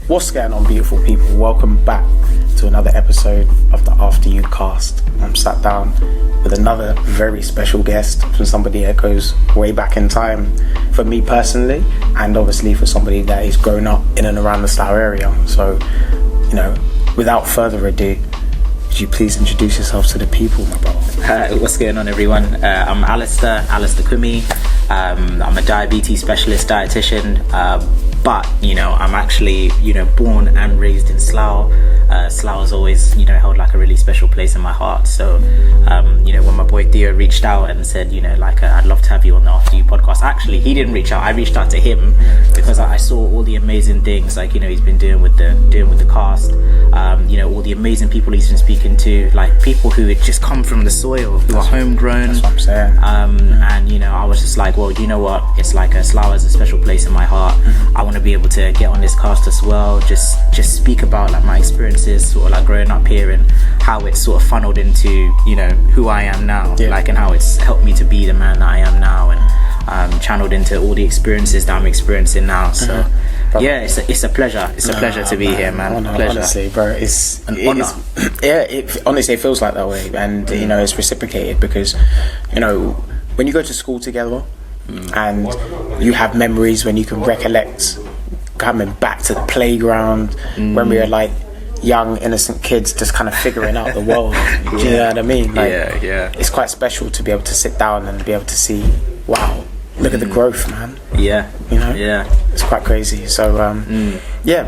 What's going on, beautiful people? Welcome back to another episode of the After You cast. I'm sat down with another very special guest from somebody that goes way back in time for me personally, and obviously for somebody that is grown up in and around the Slough area. So, without further ado, would you please introduce yourself to the people, my brother? What's going on, everyone? I'm Alistair Kumi. I'm a diabetes specialist dietitian, but I'm actually born and raised in Slough. Slough has always held like a really special place in my heart. So when my boy Theo reached out and said I'd love to have you on the After You podcast, actually he didn't reach out, I reached out to him because I saw all the amazing things he's been doing with the cast, all the amazing people he's been speaking to, like people who had just come from the soil, who are homegrown. That's what I'm saying. And I was just like, well, you know what, it's like Slough has a special place in my heart. I want to be able to get on this cast as well, just speak about like my experiences sort of like growing up here and how it's sort of funneled into who I am now, and how it's helped me to be the man that I am now, and channeled into all the experiences that I'm experiencing now. So it's a pleasure. It's a pleasure to be here, man. Pleasure. Honestly, bro, it's an honor. Honestly, it feels like that way, and it's reciprocated because when you go to school together and you have memories when you can recollect coming back to the playground when we were like young innocent kids just kind of figuring out the world. Do you know what I mean? It's quite special to be able to sit down and be able to see, wow, look at the growth, man. It's quite crazy. So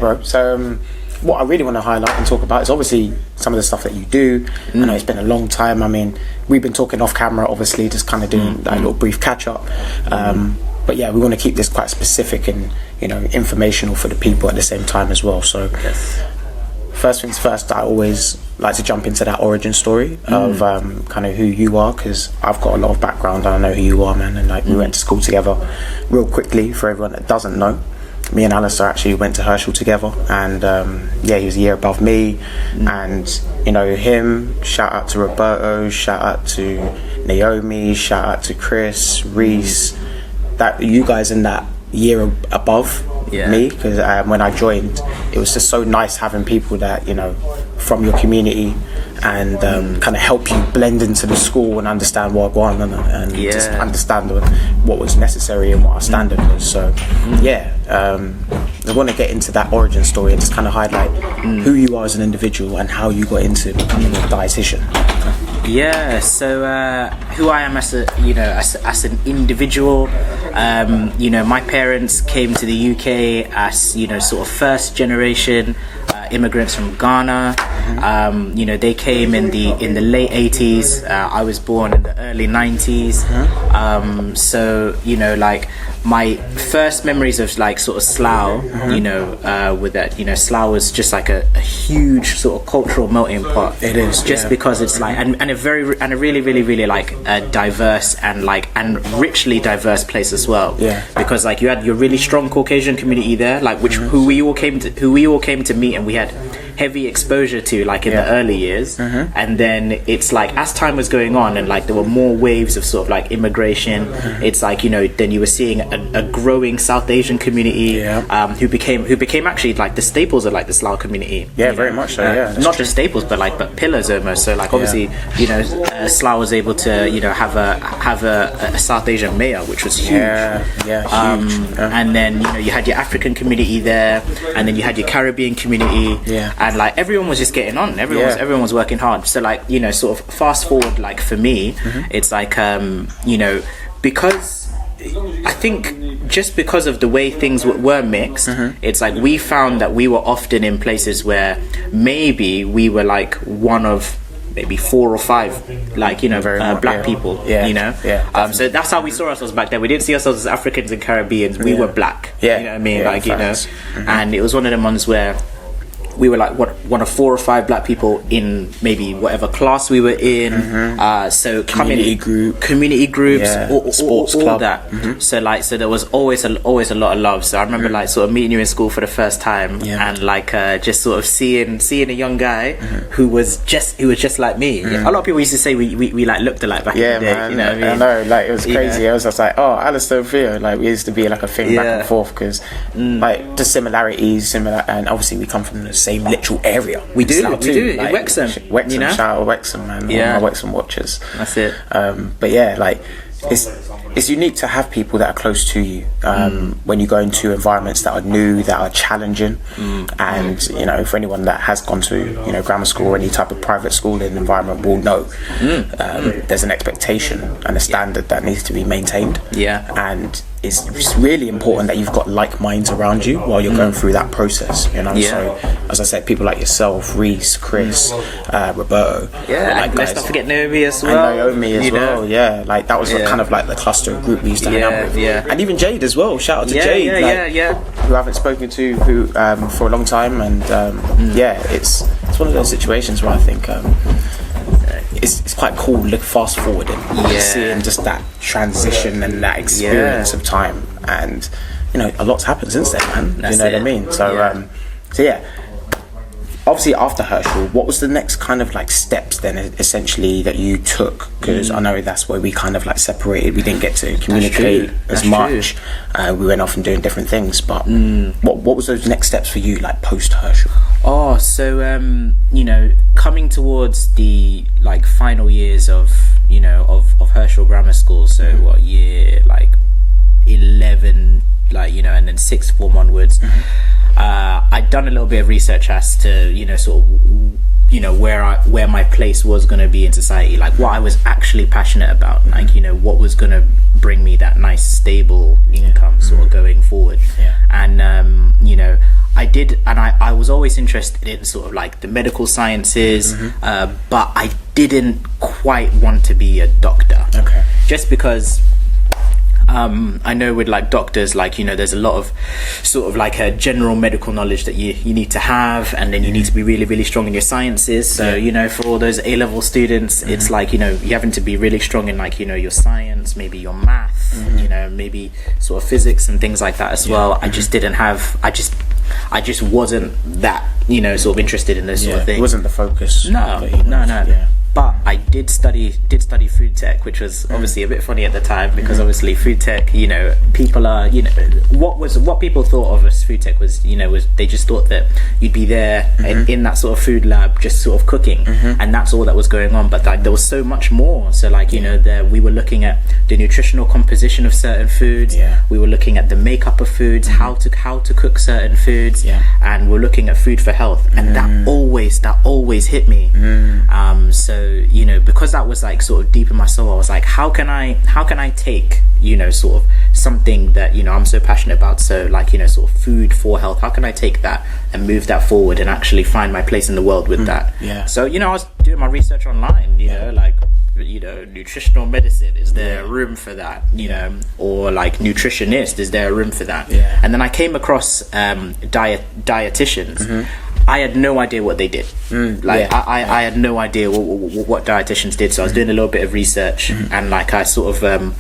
bro, so what I really want to highlight and talk about is obviously some of the stuff that you do. I know it's been a long time. I mean, we've been talking off camera, obviously, just kind of doing a little brief catch up. But yeah, we want to keep this quite specific and informational for the people at the same time as well. So first things first, I always like to jump into that origin story of kind of who you are, because I've got a lot of background and I know who you are, man. And we went to school together. Real quickly, for everyone that doesn't know, me and Alistair actually went to Herschel together, and he was a year above me. And him, shout out to Roberto, shout out to Naomi, shout out to Chris, Reese, that you guys in that year above me, because when I joined, it was just so nice having people that from your community and kind of help you blend into the school and understand what going on and just understand what was necessary and what our standard was. So I want to get into that origin story and just kind of highlight who you are as an individual and how you got into becoming a dietitian. So who I am as as an individual, my parents came to the UK as sort of first generation immigrants from Ghana. They came in the late 80s. I was born in the early 90s. My first memories of like sort of Slough, with that, Slough was just like a huge sort of cultural melting pot. It is just because it's like and a really really like a diverse and richly diverse place as well. Because like you had your really strong Caucasian community there, like who we all came to meet, and we had heavy exposure to like in the early years. And then it's like as time was going on and like there were more waves of sort of like immigration, it's like then you were seeing a growing South Asian community who became actually like the staples of like the Slough community. Very much so. Not just staples but pillars almost. So like obviously Slough was able to have a South Asian mayor, which was huge. Huge. And then you had your African community there, and then you had your Caribbean community. And like everyone was just getting on. Everyone was working hard. So like sort of fast forward, like for me, it's like because I think just because of the way things were mixed, it's like we found that we were often in places where maybe we were like one of maybe 4 or 5 black people. So that's how we saw ourselves back then. We didn't see ourselves as Africans and Caribbeans. We were black. You know what I mean? And it was one of them ones where we were like one of 4 or 5 black people in maybe whatever class we were in. So Community groups, Yeah. sports club. all that. So like, so there was always a lot of love. So I remember like sort of meeting you in school for the first time, and like just sort of seeing a young guy who was just like me. A lot of people used to say we like looked alike back in the day. Man, You know what I mean? I know, like it was crazy. I was just like, oh, Alistair and Theo, like we used to be like a thing back and forth because like the similarities, and obviously we come from the same literal area. We do, Slough too, in like, Wrexham. Wrexham, you know? shout out Wrexham, man. Yeah. All my Wrexham watchers. That's it. But yeah, like it's unique to have people that are close to you when you go into environments that are new, that are challenging, and you know, for anyone that has gone to grammar school or any type of private schooling environment will know there's an expectation and a standard that needs to be maintained. And it's really important that you've got like minds around you while you're going through that process. So as I said, people like yourself, Reese, Chris, Roberto, like let's not forget Naomi as well. And Naomi as well. Yeah, like that was kind of like the cluster of group we used to hang out with. And even Jade as well. Shout out to Jade, who I haven't spoken to for a long time, and it's one of those situations where I think it's quite cool. Look fast forward and seeing just that transition and that experience of time, and a lot's happened since then, man. That's what I mean? So obviously after Herschel, what was the next kind of like steps then essentially that you took? Because I know that's where we kind of like separated. We didn't get to communicate as much. We went off and doing different things. But what was those next steps for you, like post Herschel? Oh, so coming towards the like final years of of Herschel Grammar School. So what year like 11, like and then 6th form onwards. I'd done a little bit of research as to sort of where my place was going to be in society, like what I was actually passionate about, like what was going to bring me that nice stable income sort of going forward. And I did, and I was always interested in sort of like the medical sciences, but I didn't quite want to be a doctor, just because I know with like doctors, like there's a lot of sort of like a general medical knowledge that you need to have, and then you need to be really, really strong in your sciences. So for all those A-level students, it's like you having to be really strong in like your science, maybe your math, maybe sort of physics and things like that as well. I just didn't have. I just wasn't that sort of interested in those sort of things. It wasn't the focus. No. But I did study food tech, which was obviously a bit funny at the time, because obviously food tech, people are, what people thought of as food tech was they just thought that you'd be there in that sort of food lab just sort of cooking, and that's all that was going on. But like, there was so much more. So like we were looking at the nutritional composition of certain foods. We were looking at the makeup of foods, how to cook certain foods, and we're looking at food for health, and that always hit me. So because that was like sort of deep in my soul, I was like, how can I take sort of something that I'm so passionate about, so like sort of food for health, how can I take that and move that forward and actually find my place in the world with that? So I was doing my research online, like nutritional medicine, is there room for that, or like nutritionist, is there room for that? And then I came across dietitians. I had no idea what they did. I had no idea what dietitians did. So I was doing a little bit of research, and like I sort of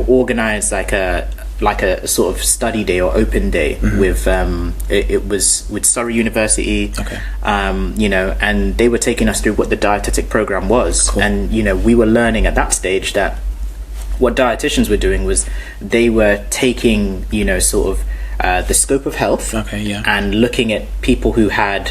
organized like a sort of study day or open day with it was with Surrey University, and they were taking us through what the dietetic program was. And we were learning at that stage that what dietitians were doing was they were taking sort of the scope of health, and looking at people who had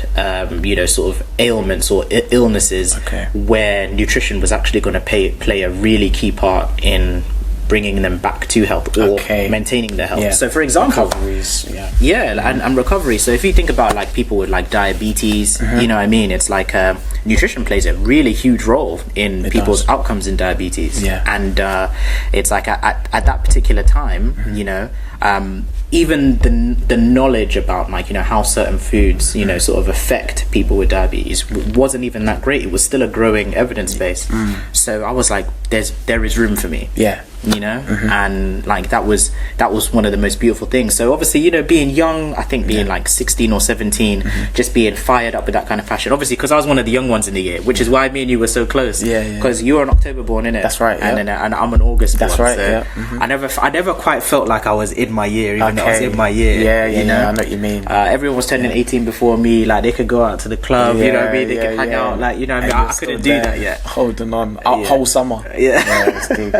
sort of ailments or illnesses, where nutrition was actually going to play a really key part in bringing them back to health or maintaining their health. So for example, recoveries, and recovery. So if you think about like people with like diabetes, it's like nutrition plays a really huge role in people's outcomes in diabetes. And it's like at that particular time, even the knowledge about like how certain foods sort of affect people with diabetes wasn't even that great. It was still a growing evidence base. So I was like, there is room for me. you know. And like that was one of the most beautiful things. So obviously, you know, being young, I think being like 16 or 17, just being fired up with that kind of passion, obviously because I was one of the young ones in the year, which is why me and you were so close, because you were an October born, innit? That's right. And I'm an August born. That's right. So I never quite felt like I was in my year, even though I was in my year. You know? I know what you mean. Everyone was turning 18 before me. Like they could go out to the club, you know what I mean? They could hang out, like, you know what I mean? I couldn't do that yet. Holding on, whole summer. It's deep.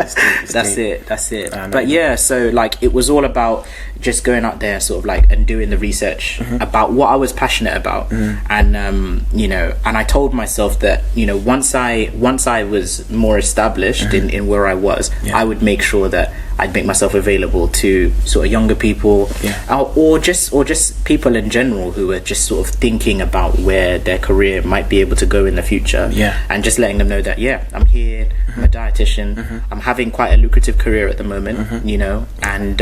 That's it. But yeah, so like it was all about just going out there, sort of like, and doing the research about what I was passionate about, and you know, and I told myself that, you know, once I was more established in where I was, I would make sure that I'd make myself available to sort of younger people, or just people in general who are just sort of thinking about where their career might be able to go in the future, and just letting them know that I'm here, I'm a dietitian, I'm having quite a lucrative career at the moment, you know, and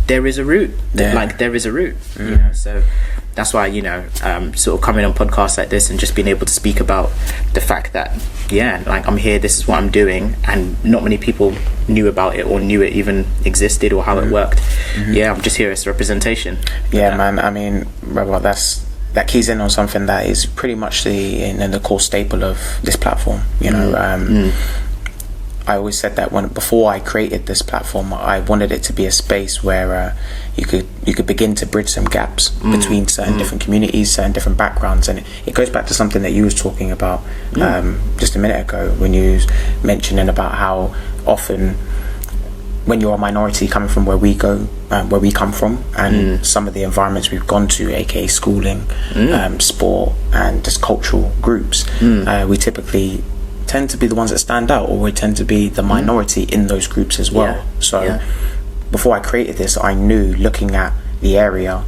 there is a route, you know. So that's why, you know, sort of coming on podcasts like this and just being able to speak about the fact that like I'm here, this is what I'm doing, and not many people knew about it or knew it even existed or how it worked. I'm just here as representation. Man, I mean, Rebel, that keys in on something that is pretty much the core staple of this platform, you know. I always said that before I created this platform, I wanted it to be a space where you could begin to bridge some gaps between certain different communities, certain different backgrounds, and it goes back to something that you was talking about just a minute ago when you was mentioning about how often when you're a minority coming from where we come from, and some of the environments we've gone to, aka schooling, sport, and just cultural groups, we typically tend to be the ones that stand out, or we tend to be the minority in those groups as well. Before I created this, I knew, looking at the area,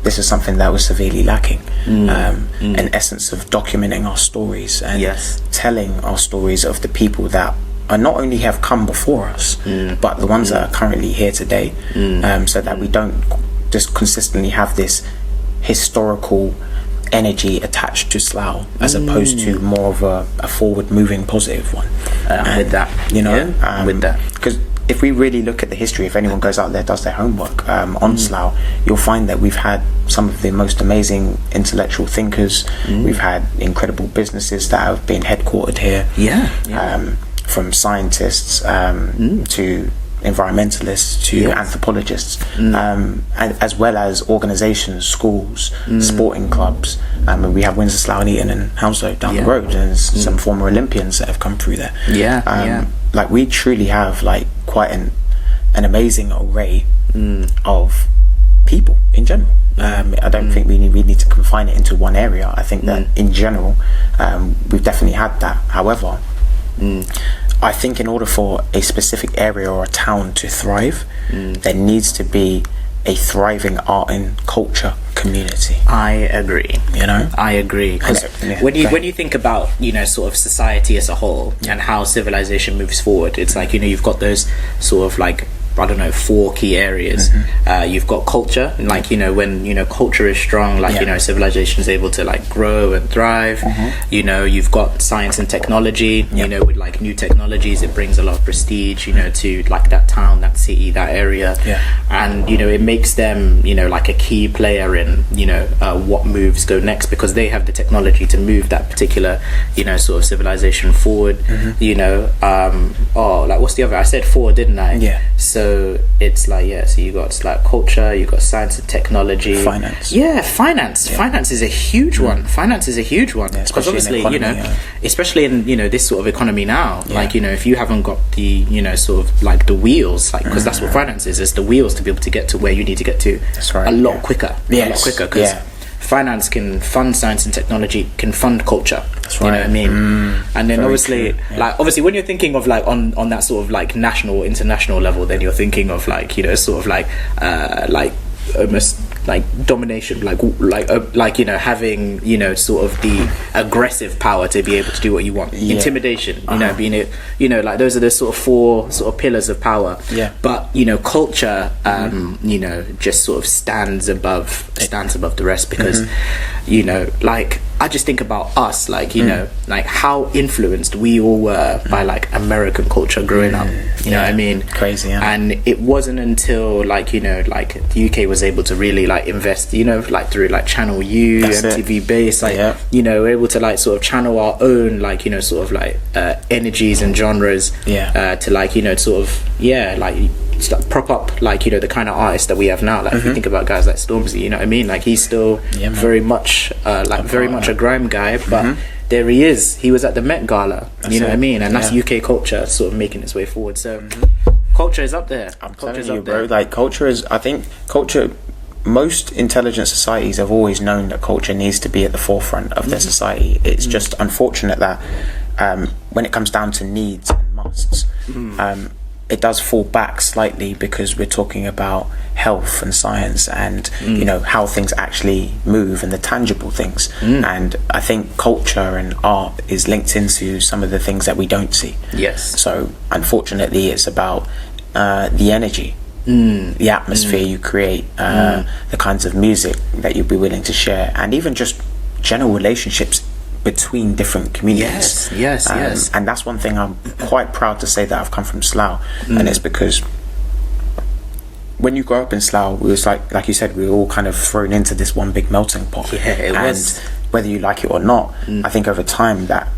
this is something that was severely lacking, an essence of documenting our stories and telling our stories of the people that are not only have come before us, but the ones that are currently here today, so that we don't just consistently have this historical energy attached to Slough, as opposed to more of a forward-moving, positive one. With that, you know, with that, because if we really look at the history, if anyone goes out there, does their homework on Slough, you'll find that we've had some of the most amazing intellectual thinkers. We've had incredible businesses that have been headquartered here. From scientists to environmentalists to anthropologists, and as well as organisations, schools, sporting clubs. And we have Windsor, Slough and Eton and Hounslow down the road, and some former Olympians that have come through there. Like we truly have like quite an amazing array of people in general. I don't think we need to confine it into one area. I think that in general, we've definitely had that. However, I think in order for a specific area or a town to thrive, there needs to be a thriving art and culture community. I agree. You know, I agree. Because when you think about, you know, sort of society as a whole and how civilization moves forward, it's like, you know, you've got those sort of like, I don't know, 4 key areas. You've got culture, like, you know, when, you know, culture is strong, like, you know, civilization is able to like grow and thrive. You know, you've got science and technology, you know, with like new technologies, it brings a lot of prestige, you know, to like that town, that city, that area. And, you know, it makes them, you know, like a key player in, you know, what moves go next, because they have the technology to move that particular, you know, sort of civilization forward. You know, like what's the other? I said 4, didn't I? So it's like, so you got like culture, you got science and technology, finance. Finance is a huge one. Finance is a huge one, because obviously economy, you know, especially in, you know, this sort of economy now, like, you know, if you haven't got the, you know, sort of like the wheels, like, because that's what finance is the wheels to be able to get to where you need to get to a lot quicker, because finance can fund science and technology, can fund culture. That's right. You know what I mean? And then obviously, like, obviously when you're thinking of like on that sort of like national, international level, then you're thinking of like, you know, sort of like almost like domination, like you know, having, you know, sort of the aggressive power to be able to do what you want, intimidation, you know, being it, you know, like those are the sort of 4 sort of pillars of power. But, you know, culture, you know, just sort of stands above the rest, because you know, like I just think about us, like, you know, like how influenced we all were by like American culture growing up. You know what I mean? Crazy, yeah. And it wasn't until like, you know, like the UK was able to really like invest, you know, like through like Channel U, MTV Base, like, you know, we're able to like sort of channel our own, like, you know, sort of like energies and genres to like, you know, sort of, like prop up like, you know, the kind of artists that we have now. Like if you think about guys like Stormzy, you know what I mean, like he's still very much very much a grime guy, but there he is, he was at the Met Gala, you know what I mean, and that's UK culture sort of making its way forward. So culture is up there. I'm telling you, bro, like culture is, I think culture, most intelligent societies have always known that culture needs to be at the forefront of their society. It's just unfortunate that when it comes down to needs and musts, it does fall back slightly, because we're talking about health and science and you know, how things actually move and the tangible things. And I think culture and art is linked into some of the things that we don't see. So unfortunately, it's about the energy, the atmosphere you create, the kinds of music that you'd be willing to share, and even just general relationships between different communities. And that's one thing I'm quite proud to say, that I've come from Slough. And it's because when you grow up in Slough, it was like you said, we were all kind of thrown into this one big melting pot. It was. Whether you like it or not, I think over time that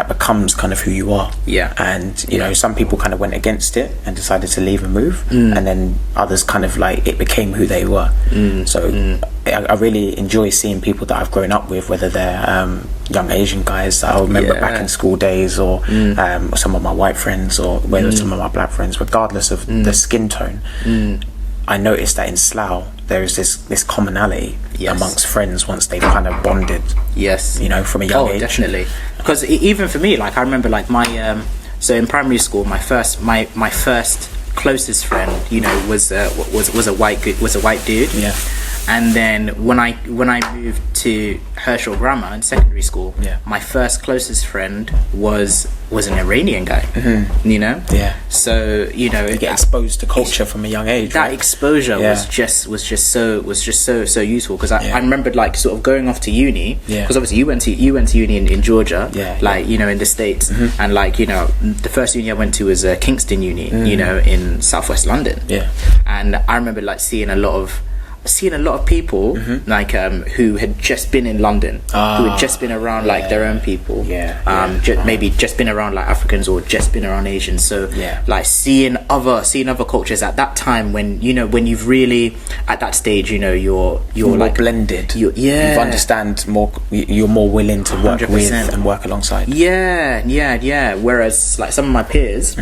becomes kind of who you are. And you know, some people kind of went against it and decided to leave and move, and then others kind of like, it became who they were. So I really enjoy seeing people that I've grown up with, whether they're young Asian guys that I remember back in school days, or some of my white friends, or whether some of my black friends, regardless of the skin tone. I noticed that in Slough there is this commonality amongst friends once they've kind of bonded. You know, from a young age. Definitely. Because even for me, like I remember, like my so in primary school, my first closest friend, you know, was a white dude. And then when I moved to Herschel Grammar in secondary school, my first closest friend was an Iranian guy. You know, so you know, you get exposed to culture from a young age. That exposure was just so useful, because I remembered like sort of going off to uni, because obviously you went to uni in Georgia, like you know, in the States, and like you know, the first uni I went to was Kingston Uni, you know, in southwest London. And I remember like seeing a lot of people like who had just been in London, who had just been around like their own people, maybe just been around like Africans, or just been around Asians. So like seeing other cultures at that time, when you know, when you've really at that stage, you know, you're more like blended, you understand more, you're more willing to work 100%. With and work alongside. Whereas like some of my peers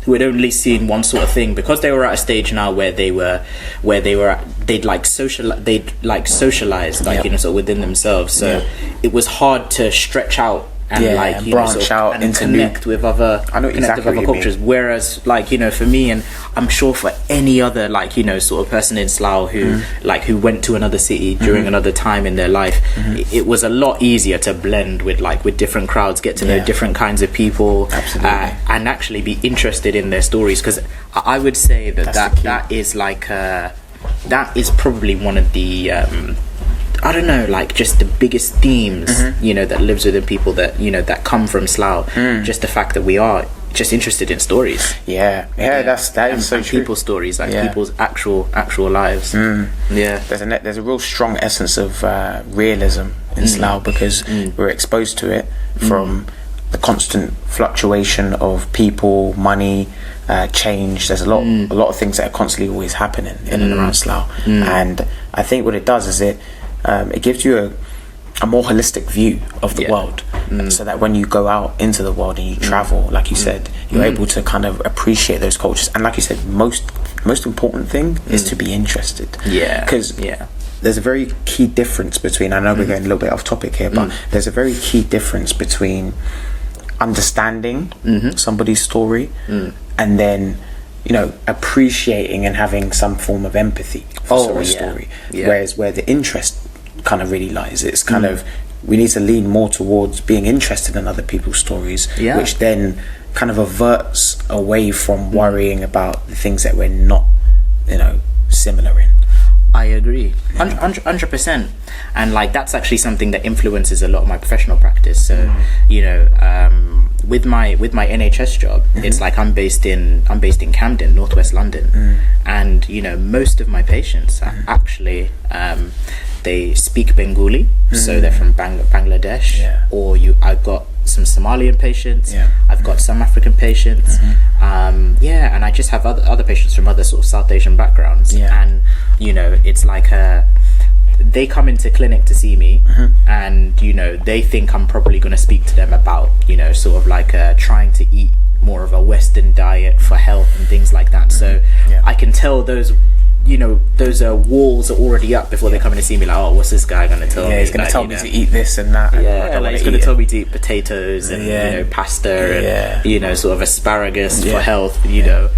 who had only seen one sort of thing, because they were at a stage now where they'd socialized like you know, sort of within themselves, so it was hard to stretch out and like you branch know, sort of, out and into connect with other cultures. Whereas like you know, for me, and I'm sure for any other like you know, sort of person in Slough who who went to another city during another time in their life, it was a lot easier to blend with different crowds, get to know different kinds of people, and actually be interested in their stories. Because I would say that is like that is probably one of the I don't know, like just the biggest themes, you know, that lives within people that, you know, that come from Slough. Just the fact that we are just interested in stories. That is so true. People's stories, like people's actual lives. There's a real strong essence of realism in Slough, because we're exposed to it from the constant fluctuation of people, money, change. There's a lot of things that are constantly always happening in and around Slough, and I think what it does is it gives you a more holistic view of the world, so that when you go out into the world and you travel, like you said, you're able to kind of appreciate those cultures. And like you said, most important thing is to be interested, because there's a very key difference between, I know we're going a little bit off topic here, but there's a very key difference between understanding somebody's story and then, you know, appreciating and having some form of empathy for someone's story. Whereas where the interest kind of really lies, it's kind of, we need to lean more towards being interested in other people's stories, which then kind of averts away from worrying about the things that we're not, you know, similar in. I agree, 100%, and like that's actually something that influences a lot of my professional practice. So, you know, with my NHS job, it's like I'm based in Camden, northwest London, and you know, most of my patients are actually they speak Bengali, so they're from Bangladesh, or I've got some Somalian patients, I've got some African patients, and I just have other patients from other sort of South Asian backgrounds, and you know, it's like they come into clinic to see me, and you know, they think I'm probably going to speak to them about, you know, sort of like trying to eat more of a Western diet for health and things like that. So I can tell those, you know, those walls are already up before they come in to see me. Like, oh, what's this guy going to tell me? He's going to tell me to eat this and that. Like he's going to tell me to eat potatoes and you know, pasta and you know, sort of asparagus for health. You know,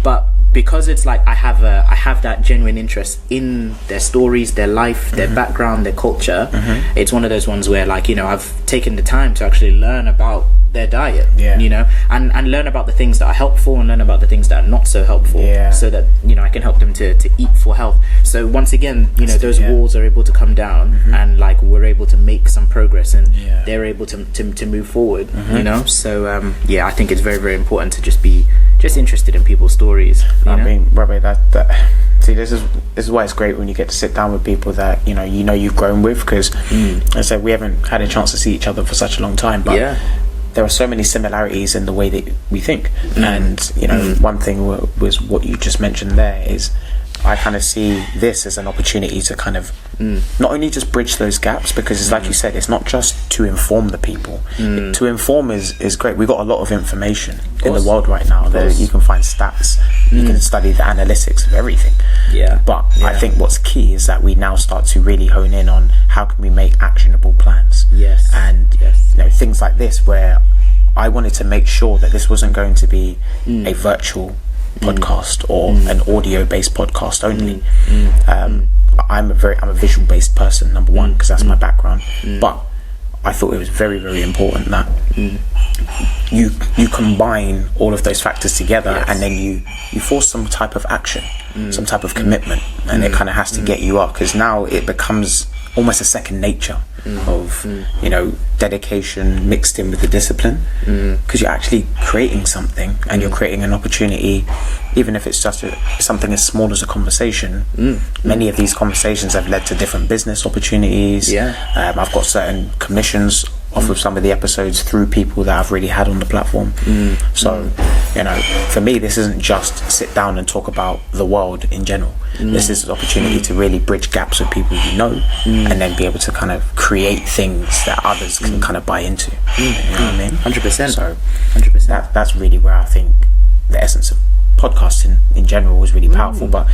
but because it's like I have that genuine interest in their stories, their life, their background, their culture. It's one of those ones where, like, you know, I've taken the time to actually learn about their diet, you know, and learn about the things that are helpful and learn about the things that are not so helpful, so that, you know, I can help them to eat for health. So once again, you know, those walls are able to come down, and like we're able to make some progress, and they're able to move forward, you know. So I think it's very, very important to just be interested in people's stories. I mean, Robbie, that see, this is why it's great when you get to sit down with people that you know you've grown with, because as I said, we haven't had a chance to see each other for such a long time, but there are so many similarities in the way that we think. And you know, one thing was what you just mentioned there is I kind of see this as an opportunity to kind of not only just bridge those gaps, because it's like you said, it's not just to inform the people. To inform is great. We've got a lot of information in the world right now. There you can find stats, you can study the analytics of everything. But I think what's key is that we now start to really hone in on how can we make actionable plans. And you know, things like this, where I wanted to make sure that this wasn't going to be a virtual podcast or an audio based podcast only. I'm a visual based person, number one, because that's my background, but I thought it was very, very important that you combine all of those factors together, and then you force some type of action, some type of commitment, and it kind of has to get you up, because now it becomes almost a second nature of you know, dedication mixed in with the discipline, because you're actually creating something, and you're creating an opportunity, even if it's just something as small as a conversation. Many of these conversations have led to different business opportunities. I've got certain commissions off of some of the episodes through people that I've really had on the platform. So you know, for me, this isn't just sit down and talk about the world in general. This is an opportunity to really bridge gaps with people you know, and then be able to kind of create things that others can kind of buy into. You know what I mean? 100%. So 100%. That's really where I think the essence of podcasting in general was really powerful. But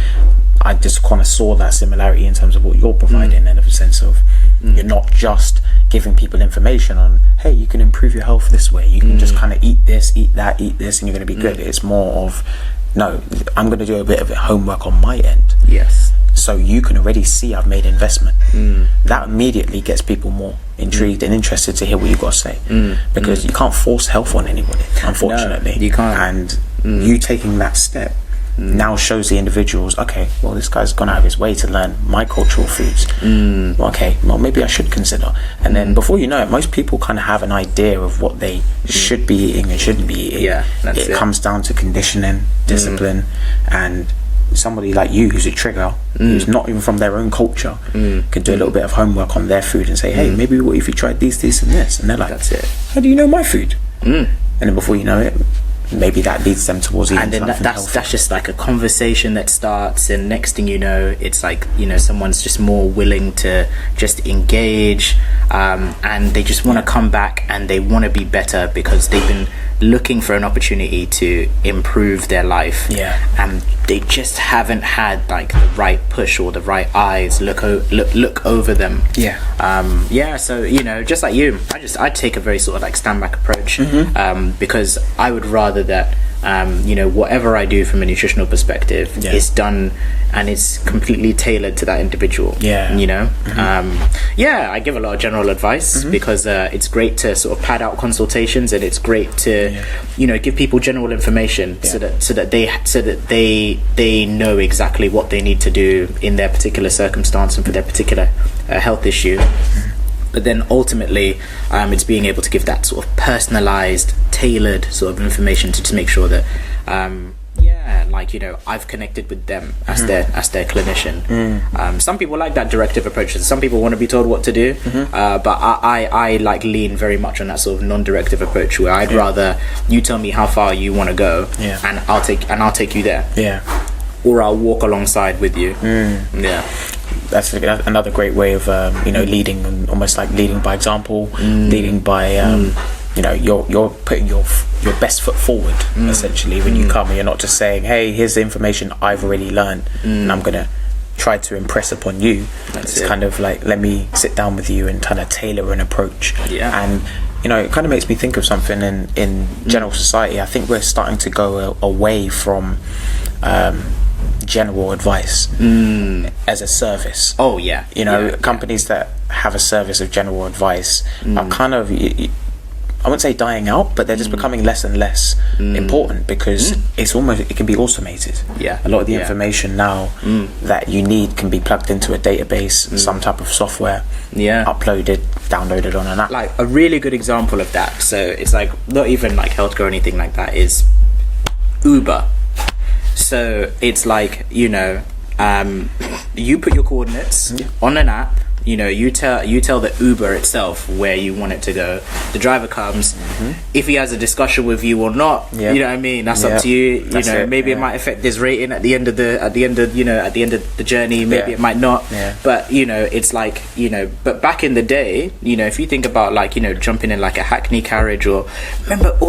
I just kind of saw that similarity in terms of what you're providing, and a sense of you're not just giving people information on, hey, you can improve your health this way, you can just kind of eat this, eat that, eat this, and you're going to be good. It's more of, no, I'm going to do a bit of homework on my end, so you can already see I've made investment. That immediately gets people more intrigued and interested to hear what you've got to say, because you can't force health on anybody, unfortunately. No, you can't. And you taking that step now shows the individuals, okay, well, this guy's gone out of his way to learn my cultural foods. Okay, well, maybe I should consider. And then before you know it, most people kind of have an idea of what they should be eating and shouldn't be eating. It comes down to conditioning, discipline, and somebody like you who's a trigger, who's not even from their own culture, can do a little bit of homework on their food and say, hey, maybe what if you tried this, and this? And they're like, that's it. How do you know my food? And then before you know it, maybe that leads them towards eating. And then that's just like a conversation that starts, and next thing you know, it's like, you know, someone's just more willing to just engage, and they just want to come back and they want to be better because they've been looking for an opportunity to improve their life, and they just haven't had like the right push or the right eyes look over them. So, you know, just like you, I take a very sort of like stand back approach, because I would rather that you know, whatever I do from a nutritional perspective is done and it's completely tailored to that individual. You know, I give a lot of general advice because it's great to sort of pad out consultations, and it's great to you know, give people general information so that they know exactly what they need to do in their particular circumstance and for their particular health issue. But then ultimately, it's being able to give that sort of personalized, tailored sort of information to make sure that, like, you know, I've connected with them as their clinician. Some people like that directive approach. Some people want to be told what to do, but I like lean very much on that sort of non-directive approach, where I'd rather you tell me how far you want to go, and I'll take you there, or I'll walk alongside with you. That's another great way of you know, leading, almost like leading by example, leading by you know, you're putting your best foot forward essentially when you come, and you're not just saying, hey, here's the information I've already learned and I'm gonna try to impress upon you. It's kind of like, let me sit down with you and kind of tailor an approach. And you know, it kind of makes me think of something in general society. I think we're starting to go away from general advice as a service. You know, companies that have a service of general advice are kind of, I wouldn't say dying out, but they're just becoming less and less important, because it can be automated. A lot of the information now that you need can be plugged into a database, some type of software, uploaded, downloaded on an app. Like a really good example of that, so it's like not even like healthcare or anything like that, is Uber. So it's like, you know, you put your coordinates on an app. You know, you tell the Uber itself where you want it to go. The driver comes. If he has a discussion with you or not, you know what I mean. That's up to you. You know, maybe it might affect his rating at the end of the journey. Maybe it might not. But you know, it's like, you know. But back in the day, you know, if you think about, like, you know, jumping in like a Hackney carriage, or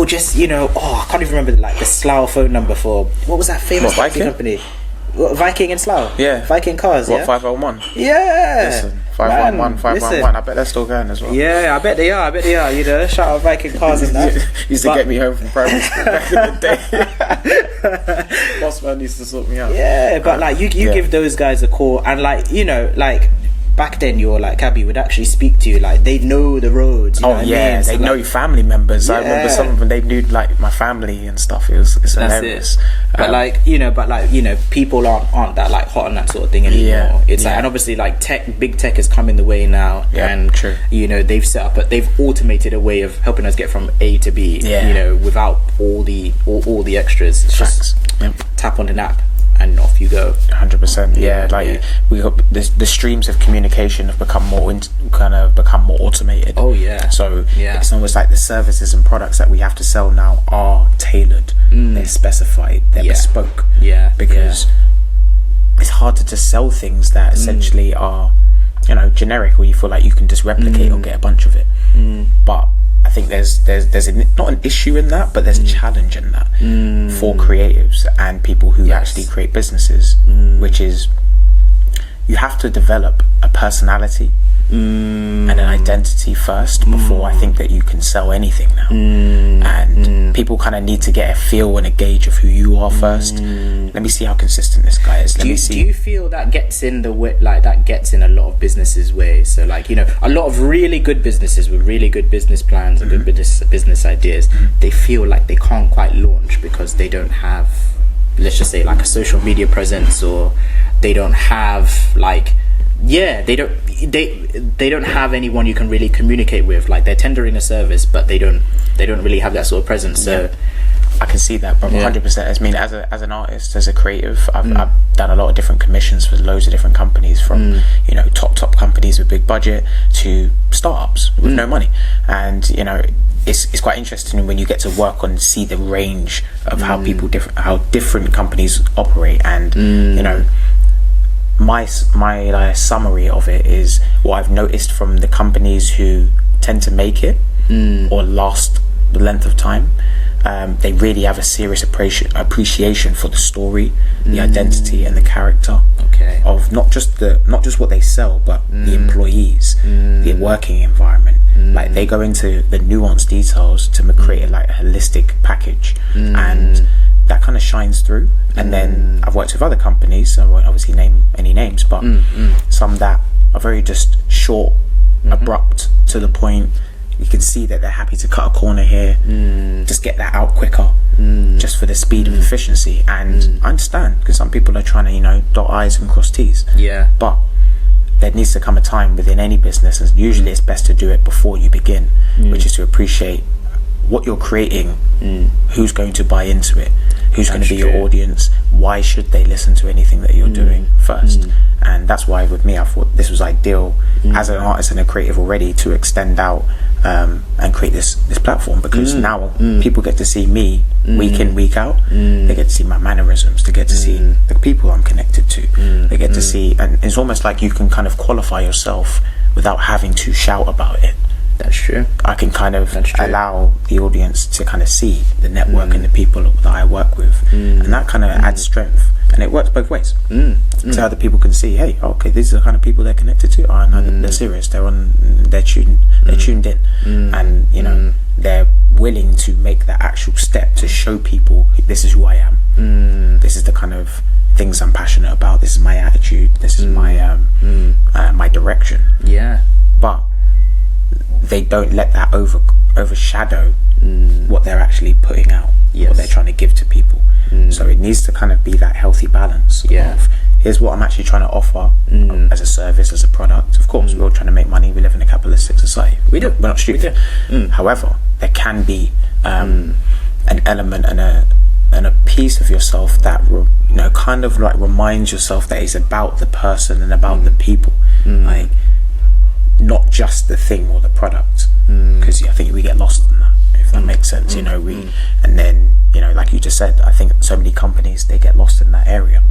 just, you know, I can't even remember like the Slough phone number for, what was that famous taxi company? Viking in Slough. Viking cars. 501. Listen, 511, 511. I bet they're still going as well. I bet they are. You know, shout out Viking cars and that. Used to get me home from primary school back in the day. Boss man used to sort me out. But like you give those guys a call, and like, you know, like back then your like cabbie would actually speak to you, like they know the roads. You know what I mean? So, they know your family members. I remember some of them, they knew like my family and stuff. It's hilarious. But people aren't that like hot on that sort of thing anymore. It's like, and obviously like big tech has come in the way now, and you know, they've automated a way of helping us get from A to B. You know, without all the extras. It's just tap on an app and off you go. 100%. We got the streams of communication have become more automated. So it's almost like the services and products that we have to sell now are tailored. They're specified. They're bespoke. Because it's hard to just sell things that essentially are, you know, generic, or you feel like you can just replicate or get a bunch of it. But I think there's not an issue in that, but there's a challenge in that for creatives and people who actually create businesses, which is, you have to develop a personality and an identity first before I think that you can sell anything now. And people kind of need to get a feel and a gauge of who you are first. Let me see how consistent this guy is. Do you feel that gets in the way, like that gets in a lot of businesses' way? So like, you know, a lot of really good businesses with really good business plans and good business ideas, they feel like they can't quite launch because they don't have, let's just say, like a social media presence, or they don't have like, they don't have anyone you can really communicate with. Like, they're tendering a service, but they don't really have that sort of presence. So I can see that, but 100%. I mean, as an artist, as a creative, I've done a lot of different commissions for loads of different companies, from you know, top companies with big budget to startups with no money. And you know, it's quite interesting when you get to work on, see the range of how different companies operate. And you know, my summary of it is, what I've noticed from the companies who tend to make it or last the length of time, they really have a serious appreciation for the story, the identity, and the character of not just what they sell, but the employees, the working environment, Like they go into the nuanced details to create like a holistic package, and that kind of shines through. And then I've worked with other companies, so I won't obviously name any names, but some that are very just short, abrupt, to the point. You can see that they're happy to cut a corner here, just get that out quicker, just for the speed of efficiency. And I understand, because some people are trying to, you know, dot I's and cross T's. Yeah. But there needs to come a time within any business, and usually it's best to do it before you begin, which is to appreciate what you're creating, who's going to buy into it, who's going to be your audience, why should they listen to anything that you're doing first. And that's why with me I thought this was ideal as an artist and a creative already, to extend out and create this platform, because now people get to see me week in, week out. They get to see my mannerisms, they get to see the people I'm connected to, they get to see, and it's almost like you can kind of qualify yourself without having to shout about it. That's true. I can kind of allow the audience to kind of see the network and the people that I work with, and that kind of adds strength, and it works both ways. So other people can see, hey, okay, these are the kind of people they're connected to. Oh, no, they're serious. They're tuned in, and you know, they're willing to make that actual step to show people, this is who I am. This is the kind of things I'm passionate about. This is my attitude. This is my my direction. Yeah. But they don't let that overshadow what they're actually putting out, what they're trying to give to people. So it needs to kind of be that healthy balance of, here's what I'm actually trying to offer as a service, as a product. Of course, we're all trying to make money. We live in a capitalistic society. We're not stupid. However, there can be an element and a piece of yourself that you know, kind of like reminds yourself that it's about the person and about the people, like not just the thing or the product, because I think we get lost in that, if that makes sense. You know, and then, you know, like you just said, I think so many companies, they get lost in that area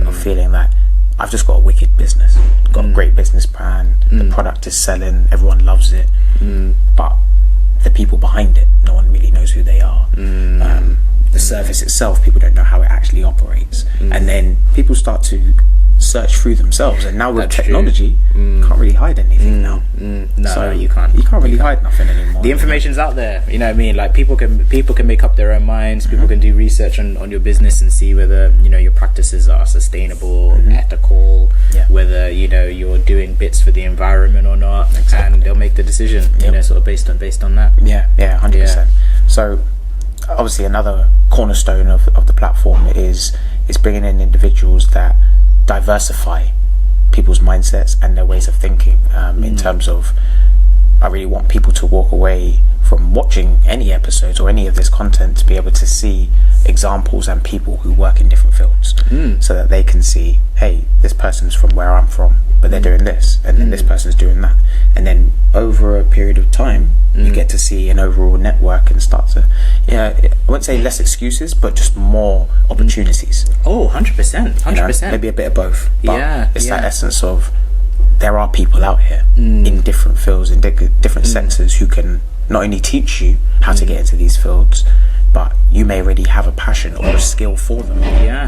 of feeling that I've just got a wicked business, got a great business plan, the product is selling, everyone loves it, but the people behind it, no one really knows who they are. The service itself, people don't know how it actually operates, and then people start to search through themselves. And now with technology, you can't really hide anything now. No, you can't really hide nothing anymore. The information's out there, you know what I mean? Like people can make up their own minds. People can do research on your business and see whether, you know, your practices are sustainable, ethical, whether, you know, you're doing bits for the environment or not. And they'll make the decision, you know, sort of based on that. 100%. So obviously another cornerstone of the platform is bringing in individuals that diversify people's mindsets and their ways of thinking, in terms of, I really want people to walk away from watching any episodes or any of this content to be able to see examples and people who work in different fields, so that they can see, hey, this person's from where I'm from, but they're doing this, and then this person's doing that, and then over a period of time you get to see an overall network and start to, I wouldn't say less excuses, but just more opportunities. 100%. Maybe a bit of both, but it's that essence of, there are people out here in different fields, in different sectors, who can not only teach you how to get into these fields, but you may already have a passion or a skill for them.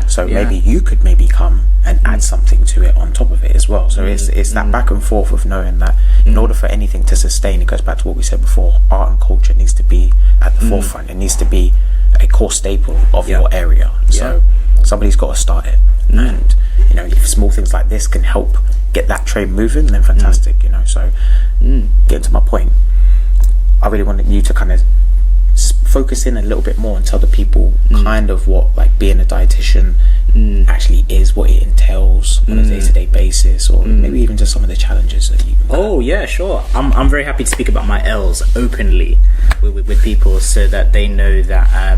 So maybe you could come and add something to it on top of it as well. So it's that back and forth of knowing that in order for anything to sustain, it goes back to what we said before, art and culture needs to be at the forefront. It needs to be a core staple of your area. So somebody's got to start it. And, you know, if small things like this can help get that train moving, then fantastic, you know. So getting to my point, I really wanted you to kind of focus in a little bit more and tell the people kind of what, like, being a dietitian actually is, what it entails on a day-to-day basis, or maybe even just some of the challenges that you sure. I'm very happy to speak about my L's openly with people, so that they know that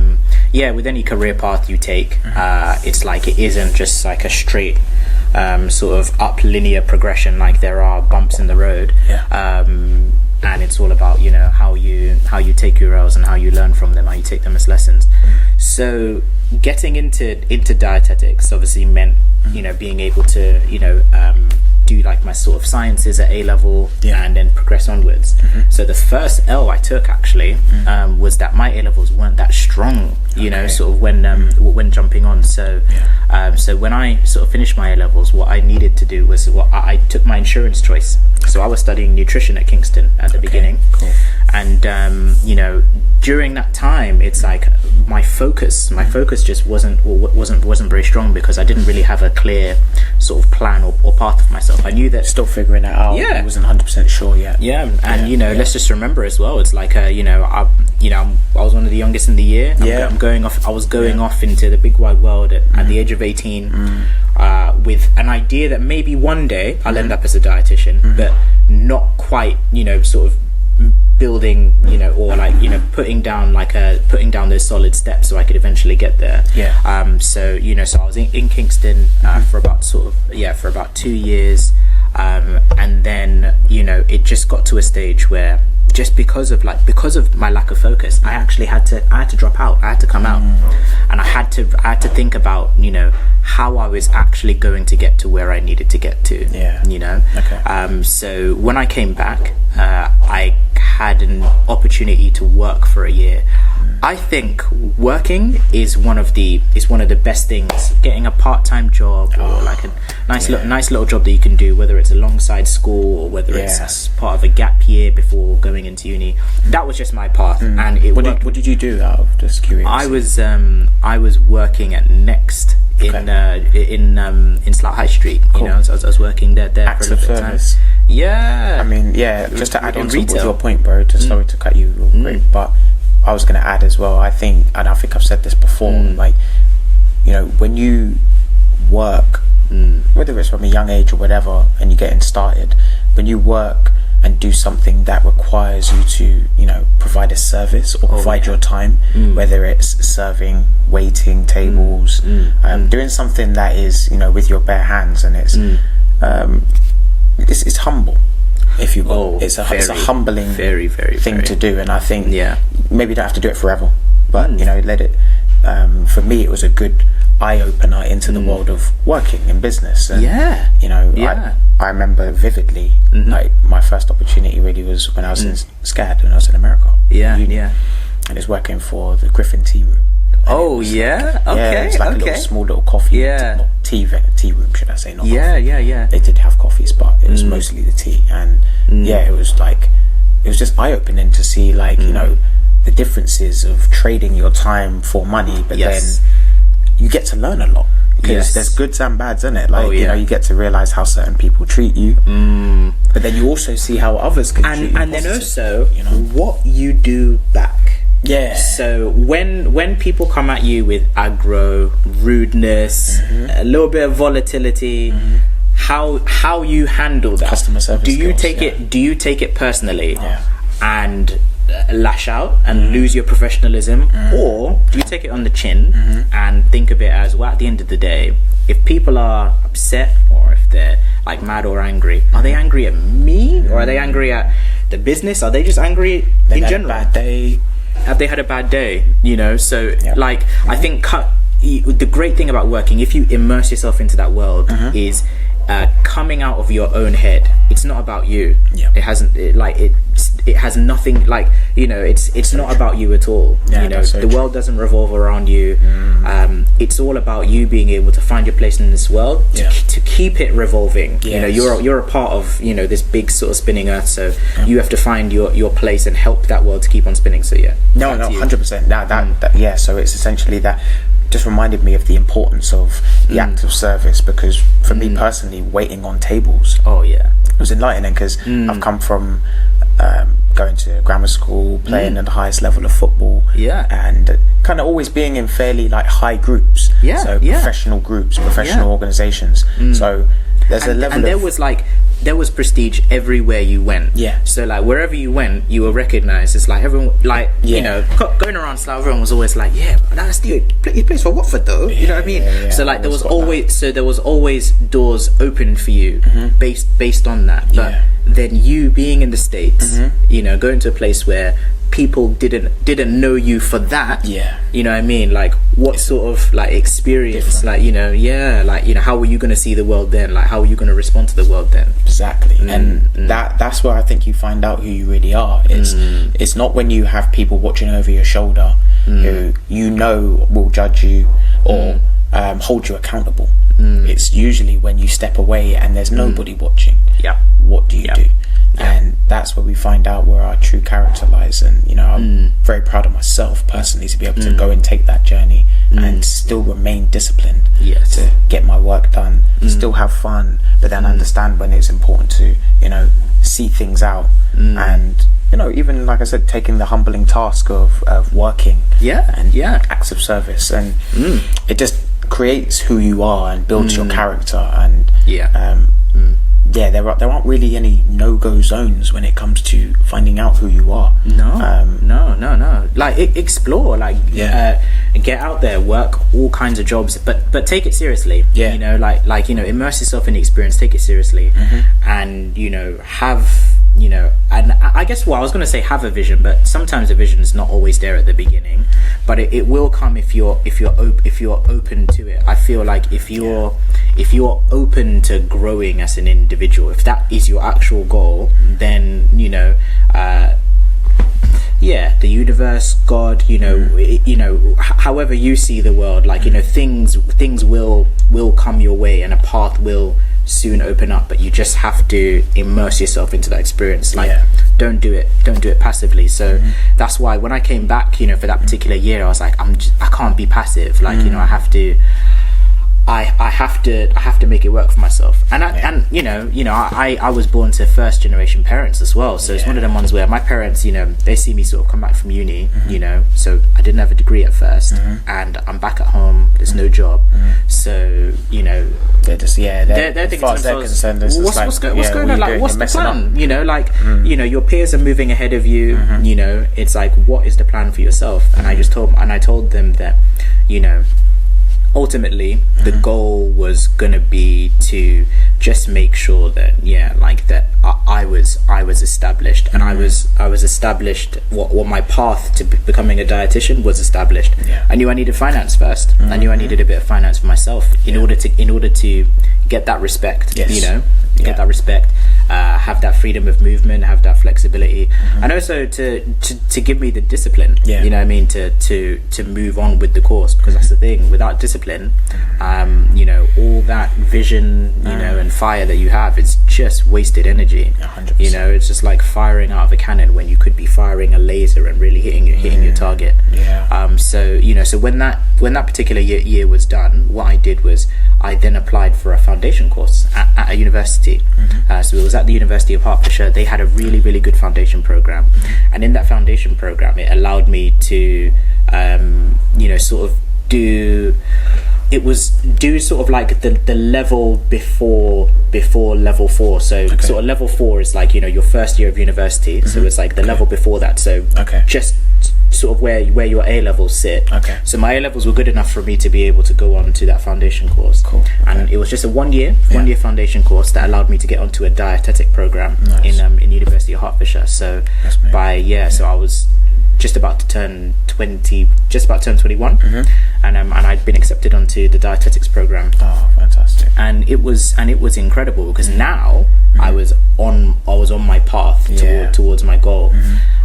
with any career path you take, it's like, it isn't just like a straight sort of up linear progression. Like, there are bumps in the road, and it's all about, you know, how you take your L's and how you learn from them, how you take them as lessons. So getting into dietetics obviously meant, you know, being able to, you know, do like my sort of sciences at A level, and then progress press onwards. So the first L I took actually was that my A-levels weren't that strong, you know, sort of when jumping on. So so when I sort of finished my A-levels, what I needed to do was I took my insurance choice. So I was studying nutrition at Kingston at the beginning. Cool. And you know, during that time, it's like my focus just wasn't very strong, because I didn't really have a clear sort of plan or path for myself. I knew that, still figuring it out. Yeah. I wasn't 100% sure yet. Yeah, and you know, let's just remember as well, it's like you know, I was one of the youngest in the year. I was going off into the big wide world at the age of 18, with an idea that maybe one day I'll end up as a dietitian, but not quite, you know, sort of building, you know, or like, you know, putting down those solid steps so I could eventually get there. So you know, so I was in Kingston for about 2 years, and then, you know, it just got to a stage where, just because of my lack of focus, I actually had to drop out. I had to come out, and I had to think about, you know, how I was actually going to get to where I needed to get to. You know. So when I came back, I had an opportunity to work for a year. I think working is one of the best things. Getting a part-time job, or like a nice little job that you can do, whether it's alongside school or whether it's as part of a gap year before going into uni. That was just my path, and it worked. What did you do out of just curiosity? I was working at Next in Slough High Street. Cool. You know, so I was working there Acts for a of little bit of time. service. Yeah. I mean, just to add on to retail. your point, bro, just sorry to cut you real quick, but I was going to add as well, I think I've said this before, like, you know, when you work, whether it's from a young age or whatever, and you're getting started, when you work and do something that requires you to, you know, provide a service or provide your time, whether it's serving, waiting tables, doing something that is, you know, with your bare hands, and it's humble, if you will. It's a humbling very thing to do, and I think maybe you don't have to do it forever, but you know, let it. For me, it was a good eye opener into the world of working in business. And, you know, I remember vividly, like, my first opportunity really was when I was in SCAD, when I was in America. And it's working for the Griffin Tea Room. Oh yeah, okay. Yeah, it's like a little small little coffee, tea room, should I say? Not coffee. They did have coffees, but it was mostly the tea, and it was just eye opening to see, like, you know, the differences of trading your time for money, but then you get to learn a lot, because there's goods and bads in it. Like, you know, you get to realize how certain people treat you, but then you also see how others can treat you, and then also, you know, what you do back. So when people come at you with aggro, rudeness, a little bit of volatility, how you handle that? Customer service. Do you take it personally and lash out and lose your professionalism, or do you take it on the chin and think of it as, well, at the end of the day, if people are upset, or if they're like mad or angry, are they angry at me, or are they angry at the business? Are they just angry in general? Bad day. Have they had a bad day? You know, so like, I think the great thing about working, if you immerse yourself into that world, is coming out of your own head. It's not about you. It has nothing, like, you know, it's not about you at all. You know, the world doesn't revolve around you. It's all about you being able to find your place in this world, to keep it revolving. You know, you're a part of, you know, this big sort of spinning earth, so you have to find your place and help that world to keep on spinning. So 100%. So it's essentially that. Just reminded me of the importance of the act of service, because for me personally, waiting on tables it was enlightening, because I've come from going to grammar school, playing at the highest level of football, and kind of always being in fairly like high groups, professional groups, professional organizations. So there's a level, and there was prestige everywhere you went. So like, wherever you went, you were recognized. It's like everyone, like, you know, going around Slough, everyone was always like, that's you plays for Watford though. You know what I mean? So like, there was always doors open for you based on that. But then you being in the States, you know, going to a place where people didn't know you for that, you know what I mean, like what sort of like experience different. Like, you know, like, you know, how were you going to see the world then, like how were you going to respond to the world then? Exactly. And that's where I think you find out who you really are. It's not when you have people watching over your shoulder who you know will judge you or hold you accountable. It's usually when you step away and there's nobody watching. What do you do? And that's where we find out where our true character lies. And, you know, I'm very proud of myself personally to be able to go and take that journey and still remain disciplined, to get my work done, still have fun, but then understand when it's important to, you know, see things out. And, you know, even like I said, taking the humbling task of working and acts of service. And it just creates who you are and builds your character. And there aren't really any no-go zones when it comes to finding out who you are. No. Like explore, like get out there, work all kinds of jobs, but take it seriously. You know, like you know, immerse yourself in the experience, take it seriously, and you know, you know, and I guess I was going to say have a vision, but sometimes a vision is not always there at the beginning, but it will come if you're open to it. I feel like if you're open to growing as an individual, if that is your actual goal, then you know, the universe, God, you know, however you see the world, like, you know, things will come your way and a path will soon open up, but you just have to immerse yourself into that experience. Like, don't do it passively. So that's why when I came back, you know, for that particular year, I was like, I can't be passive. Like, you know, I have to make it work for myself. And I was born to first generation parents as well, so it's one of them ones where my parents, you know, they see me sort of come back from uni, you know, so I didn't have a degree at first, and I'm back at home, there's no job, so, you know, they're just they're thinking to themselves, what's going on, like, what's the plan, you know, like, you know, your peers are moving ahead of you, you know, it's like, what is the plan for yourself? And I told them that, you know, ultimately the goal was gonna be to just make sure that that I was established, and I was established. What my path to becoming a dietitian was established. I knew I needed finance first. I knew I needed a bit of finance for myself in order to get that respect. You know, get that respect, have that freedom of movement, have that flexibility, and also to give me the discipline. You know what I mean, to move on with the course, because that's the thing. Without discipline, you know, all that vision, you know, and fire that you have, it's just wasted energy. 100%. You know, it's just like firing out of a cannon when you could be firing a laser and really hitting your target. So, you know, so when that particular year was done, what I did was I then applied for a foundation course at a university. So it was at the University of Hertfordshire. They had a really, really good foundation program, and in that foundation program, it allowed me to, you know, sort of do sort of like the level before level 4. So sort of level 4 is like, you know, your first year of university. So it's like the level before that. So just sort of where your A levels sit. So my A levels were good enough for me to be able to go on to that foundation course. And it was just a one year foundation course that allowed me to get onto a dietetic program in University of Hertfordshire. So so I was just about to turn 21, and I'd been accepted onto the dietetics program. Oh, fantastic! And it was incredible, because now I was on my path towards my goal.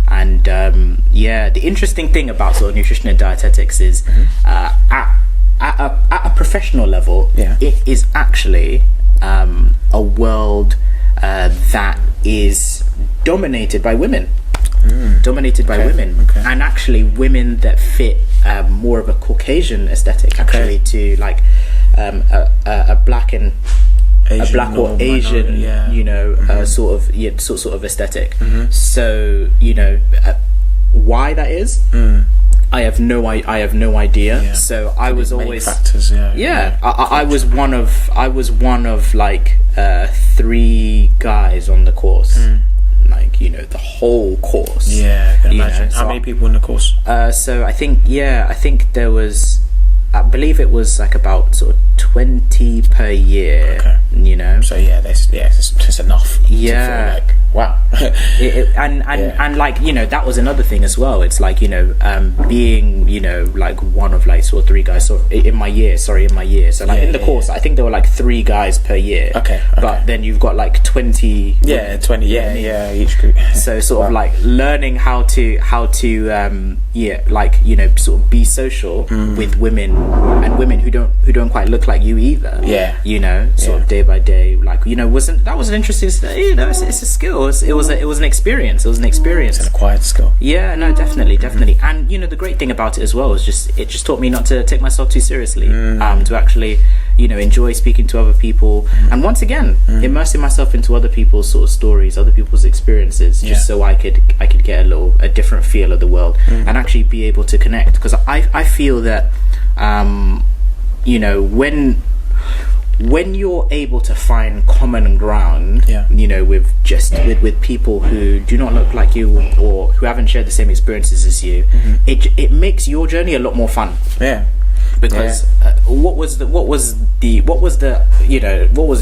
And the interesting thing about sort of nutrition and dietetics is at a professional level, it is actually a world that is dominated by women. Women, and actually women that fit more of a Caucasian aesthetic, actually, to like a black and Asian, a black or Asian, you know, sort of aesthetic. So, you know, why that is, I have no idea. So I was always factors. I was one of like 3 guys on the course. Like, you know, the whole course. I can imagine. How many people in the course? So I think there was, I believe it was like about sort of 20 per year. You know. So it's enough. To feel like wow. And like, you know, that was another thing as well. It's like, you know, being, you know, like one of like sort of 3 guys in my year. So like in the course, I think there were like 3 guys per year. Okay. But then you've got like 20. 20. Yeah, each group. So sort of like learning how to like, you know, sort of be social with women, and women who don't quite look like you either. Yeah. You know, sort of day by day, like, you know, that was an interesting, you know, it's a skill. It was an experience. It's an acquired skill. Yeah, no, definitely. And you know, the great thing about it as well is it just taught me not to take myself too seriously. To actually, you know, enjoy speaking to other people, and once again, immersing myself into other people's sort of stories, other people's experiences, just so I could get a different feel of the world, and actually be able to connect. Because I feel that, you know, when you're able to find common ground, you know, with people who do not look like you, or who haven't shared the same experiences as you, it makes your journey a lot more fun. Because what was the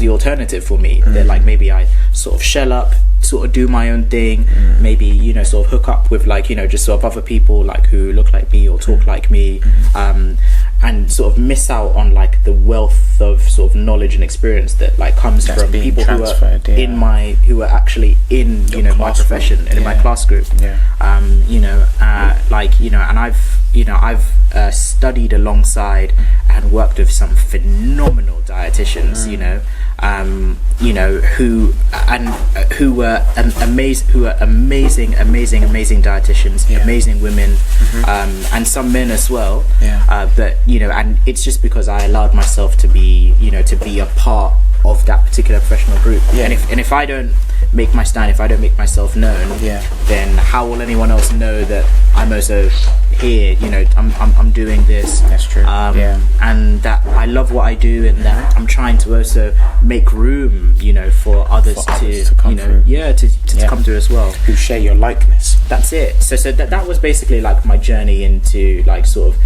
alternative for me? That like maybe I sort of shell up, sort of do my own thing, maybe, you know, sort of hook up with like, you know, just sort of other people like who look like me or talk like me, and sort of miss out on like the wealth of sort of knowledge and experience that like comes from people who are actually in, you know, my profession and in my class group. You know, like, you know, and I've studied alongside and worked with some phenomenal dietitians, you know, who were amazing dietitians, amazing women, and some men as well. But you know, and it's just because I allowed myself to be a part of that particular professional group. And if I don't make my stand, if I don't make myself known, then how will anyone else know that I'm also here? You know, I'm doing this. That's true. And that I love what I do, and that I'm trying to also make room, you know, for others to come, you know, to come through as well, who share your likeness. That's it. So that was basically like my journey into like sort of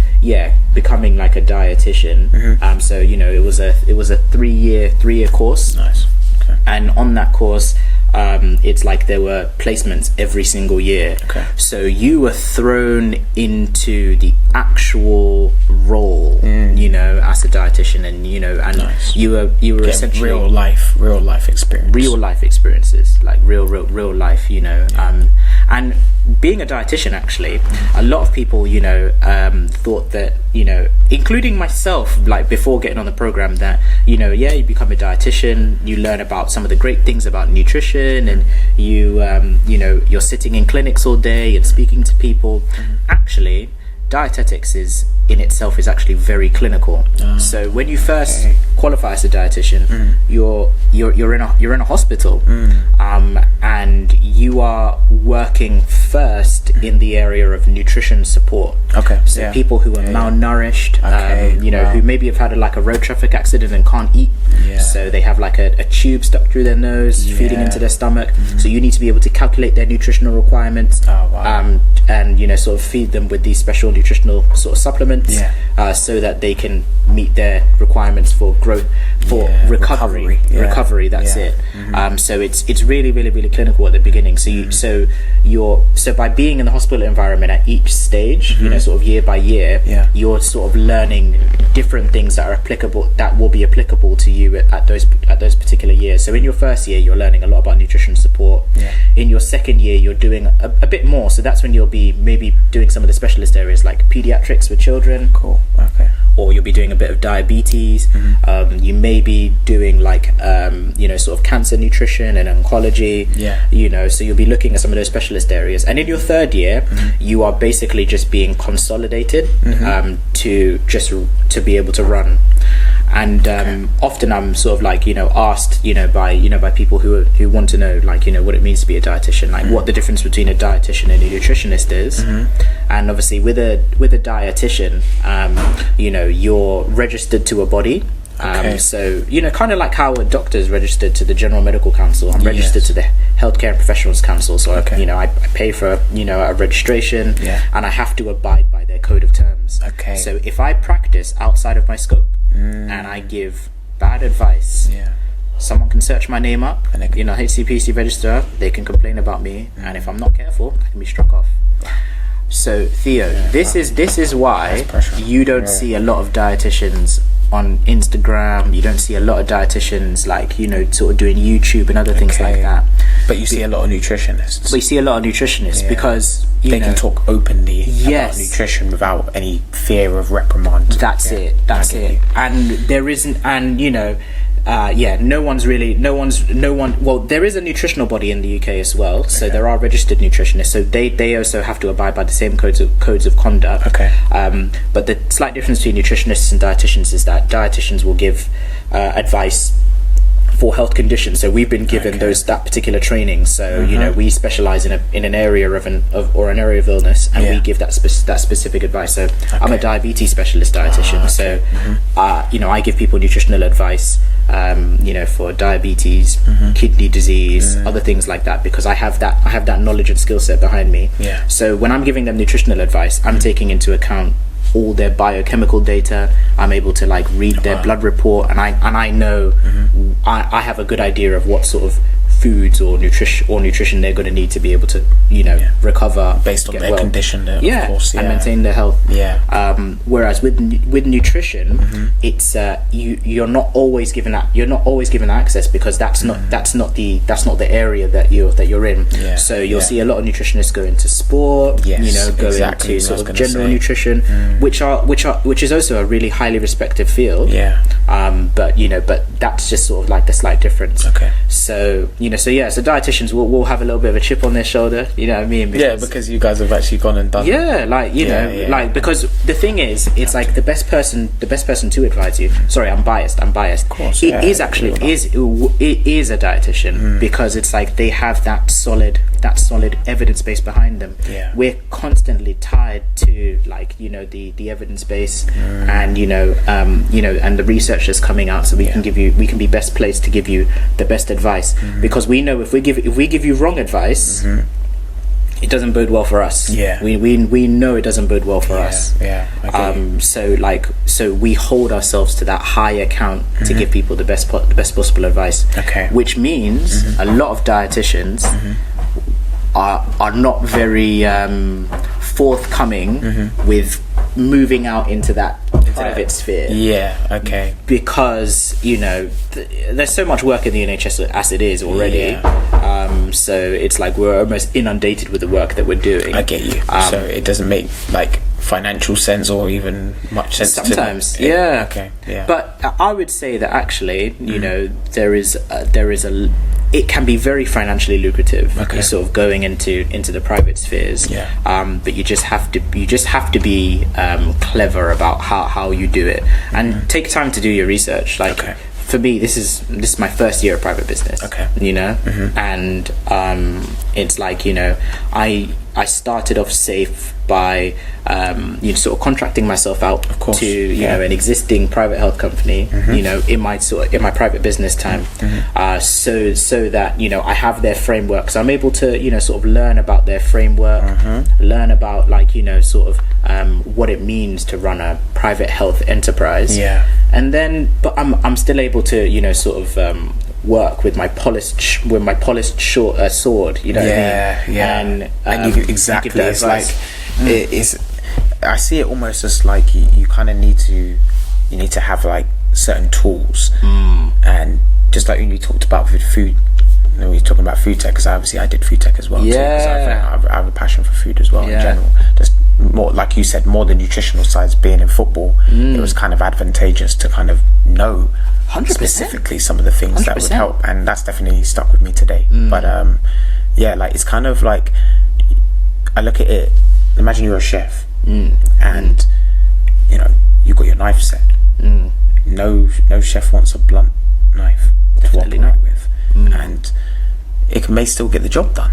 becoming like a dietitian. So you know, it was a 3-year course. Nice. Okay. And on that course, it's like there were placements every single year. So you were thrown into the actual role, you know, as a dietitian, and you know, and you were essentially real life experiences, like real life, you know. And being a dietitian, actually, a lot of people, you know, thought that, you know, including myself, like before getting on the program, that, you know, you become a dietitian, you learn about some of the great things about nutrition, and you know, you're sitting in clinics all day and speaking to people. Actually, dietetics in itself is actually very clinical. So when you first qualify as a dietitian, you're in a hospital, and you are working first in the area of nutrition support. So people who are malnourished, you know, who maybe have had a road traffic accident and can't eat, so they have like a tube stuck through their nose, feeding into their stomach. So you need to be able to calculate their nutritional requirements, and you know, sort of feed them with these special nutritional sort of supplements, so that they can meet their requirements for growth, for recovery. That's it. So it's really, really, really clinical at the beginning. So so by being in the hospital environment at each stage, you know, sort of year by year, you're sort of learning different things that will be applicable to you at those particular years. So in your first year, you're learning a lot about nutrition support. In your second year, you're doing a bit more. So that's when you'll be maybe doing some of the specialist areas like pediatrics with children. Or you'll be doing a bit of diabetes. You may be doing like you know, sort of cancer nutrition and oncology. You know, so you'll be looking at some of those specialist areas. And in your third year, you are basically just being consolidated to be able to run. And often I'm sort of like, you know, asked, you know, by people who want to know, like, you know, what it means to be a dietitian, like what the difference between a dietitian and a nutritionist is. And obviously with a dietitian, you know, you're registered to a body. So, you know, kind of like how a doctor is registered to the General Medical Council, I'm registered to the Healthcare and Professionals Council. So, you know, I pay for, you know, a registration, and I have to abide by their code of terms. So if I practice outside of my scope and I give bad advice, someone can search my name up, And they can- you know, HCPC register, they can complain about me, and if I'm not careful, I can be struck off. So Theo, this is why pressure. you don't see a lot of dietitians on Instagram. You don't see a lot of dietitians, like, you know, sort of doing YouTube and other things like that. But you see a lot of nutritionists. We see a lot of nutritionists because They can talk openly Yes. about nutrition without any fear of reprimand. That's Yeah, it. That's I get it. you. And there isn't, and you know, no one. Well, there is a nutritional body in the UK as well, so there are registered nutritionists. So they also have to abide by the same codes of conduct. Okay. But the slight difference between nutritionists and dietitians is that dietitians will give advice for health conditions. So we've been given that particular training. So you know, we specialize in an area of an area of illness, and we give that specific advice. So I'm a diabetes specialist dietitian. So you know, I give people nutritional advice. You know, for diabetes, kidney disease, other things like that, because I have that knowledge and skill set behind me. Yeah. So when I'm giving them nutritional advice, I'm taking into account all their biochemical data. I'm able to like read their blood report, and I know I have a good idea of what sort of foods or nutrition they're going to need to be able to, you know, recover based on get their well. condition, of course, and maintain their health. Whereas with nutrition, it's you're not always given access, because that's not the area that you're in. So you'll see a lot of nutritionists go into sport, you know, go into sort of general nutrition, which is also a really highly respected field. But that's just sort of like the slight difference. So you know, so dietitians will have a little bit of a chip on their shoulder, you know what I mean? Because you guys have actually gone and done like because the thing is, it's like the best person to advise you. Sorry, I'm biased. Of course, it is a dietitian, because it's like they have that solid evidence base behind them. We're constantly tied to, like, you know, the evidence base, and you know, and the research that's coming out, so we can be best placed to give you the best advice, because we know if we give you wrong advice, it doesn't bode well for us. We know it doesn't bode well for us. So we hold ourselves to that high account to give people the best possible advice. Which means a lot of dietitians are not very forthcoming with moving out into that private sphere. Because, you know, there's so much work in the NHS as it is already. So it's like we're almost inundated with the work that we're doing. I get you. So it doesn't make like financial sense or even much sense sometimes. But I would say that actually, you know, there is it can be very financially lucrative, sort of going into the private spheres. But you just have to be clever about how you do it, and take time to do your research. Like for me, this is my first year of private business. You know, and it's like, you know, I started off safe by you know, sort of contracting myself out to you know, an existing private health company, you know, in my private business time, so that, you know, I have their framework, so I'm able to, you know, sort of learn about their framework, learn about, like, you know, sort of what it means to run a private health enterprise, and then but I'm still able to, you know, sort of work with my polished sword, you know what I mean? And you exactly, it's like it's, I see it almost as like you kind of need to have like certain tools, and just like when you talked about with food, you know, we're talking about food tech, because obviously I did food tech as well too, because I have a passion for food as well in general. Just more, like you said, more the nutritional sides. Being in football, it was kind of advantageous to kind of know 100%. Specifically some of the things that would help, and that's definitely stuck with me today. But like it's kind of like, I look at it, imagine you're a chef, and you know, you've got your knife set. No chef wants a blunt knife to operate with, and it may still get the job done.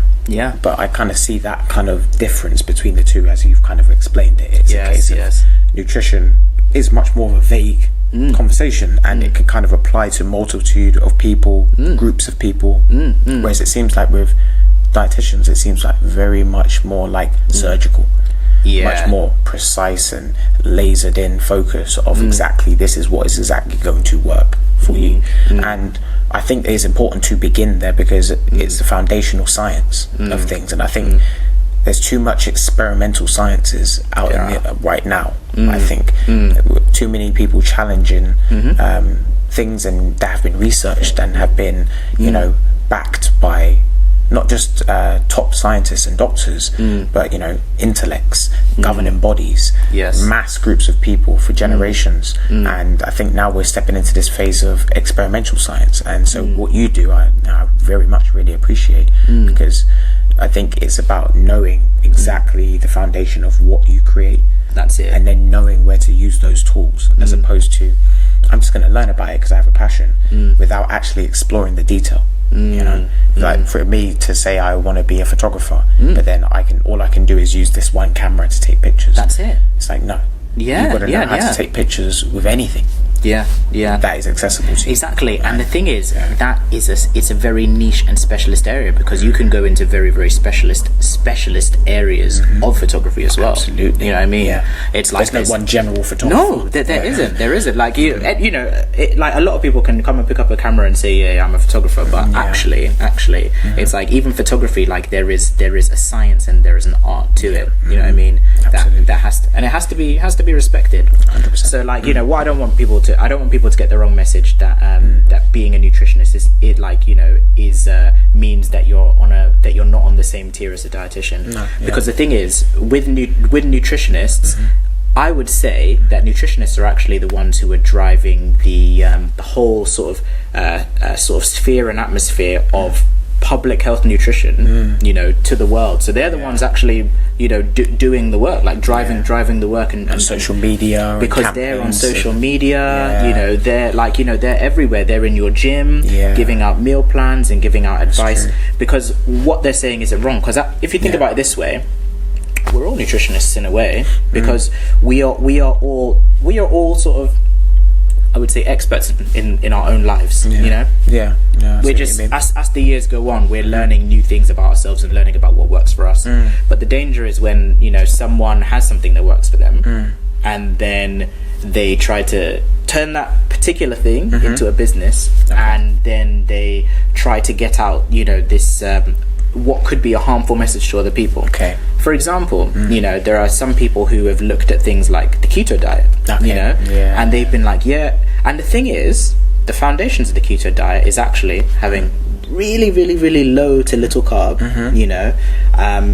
But I kind of see that kind of difference between the two, as you've kind of explained it. It's a case of nutrition is much more of a vague conversation, and it can kind of apply to multitude of people, groups of people, whereas it seems like with dietitians, it seems like very much more like surgical. much more precise and lasered in focus of exactly this is what is exactly going to work for you. And I think it's important to begin there because it's the foundational science of things, and I think there's too much experimental sciences out in the, right now. I think too many people challenging things and that have been researched and have been backed by not just top scientists and doctors, but intellects, governing bodies, mass groups of people for generations. And I think now we're stepping into this phase of experimental science. And so what you do, I very much really appreciate, because I think it's about knowing exactly the foundation of what you create. That's it. And then knowing where to use those tools, as opposed to I'm just going to learn about it because I have a passion, without actually exploring the detail. Like for me to say I want to be a photographer, but then all I can do is use this one camera to take pictures. That's it. It's like, no, you've got to know how to take pictures with anything. That is accessible to you. Exactly. And the thing is, that is it's a very niche and specialist area, because you can go into very, very specialist areas of photography as well. Absolutely. You know what I mean? It's like there's no one general photographer. No, there isn't. Like like a lot of people can come and pick up a camera and say, yeah, I'm a photographer, but actually, it's like even photography, like there is a science and there is an art to it. You know what I mean? That has to be respected. 100%. So like what I don't want people to get the wrong message that that being a nutritionist means that you're not on the same tier as a dietitian. Because the thing is, with nutritionists, I would say that nutritionists are actually the ones who are driving the whole sort of sphere and atmosphere of public health nutrition, to the world. So they're the ones actually, doing the work, like driving the work and social media, because they're on social media. They're everywhere. They're in your gym, giving out meal plans and giving out advice. Because what they're saying isn't wrong. Because if you think about it this way, we're all nutritionists in a way, because we are all sort of, I would say, experts in our own lives. We're just as the years go on, we're learning new things about ourselves and learning about what works for us. But the danger is when someone has something that works for them, and then they try to turn that particular thing into a business, and then they try to get out this what could be a harmful message to other people. For example, there are some people who have looked at things like the keto diet, and they've been like, and the thing is, the foundations of the keto diet is actually having really, really, really low to little carb,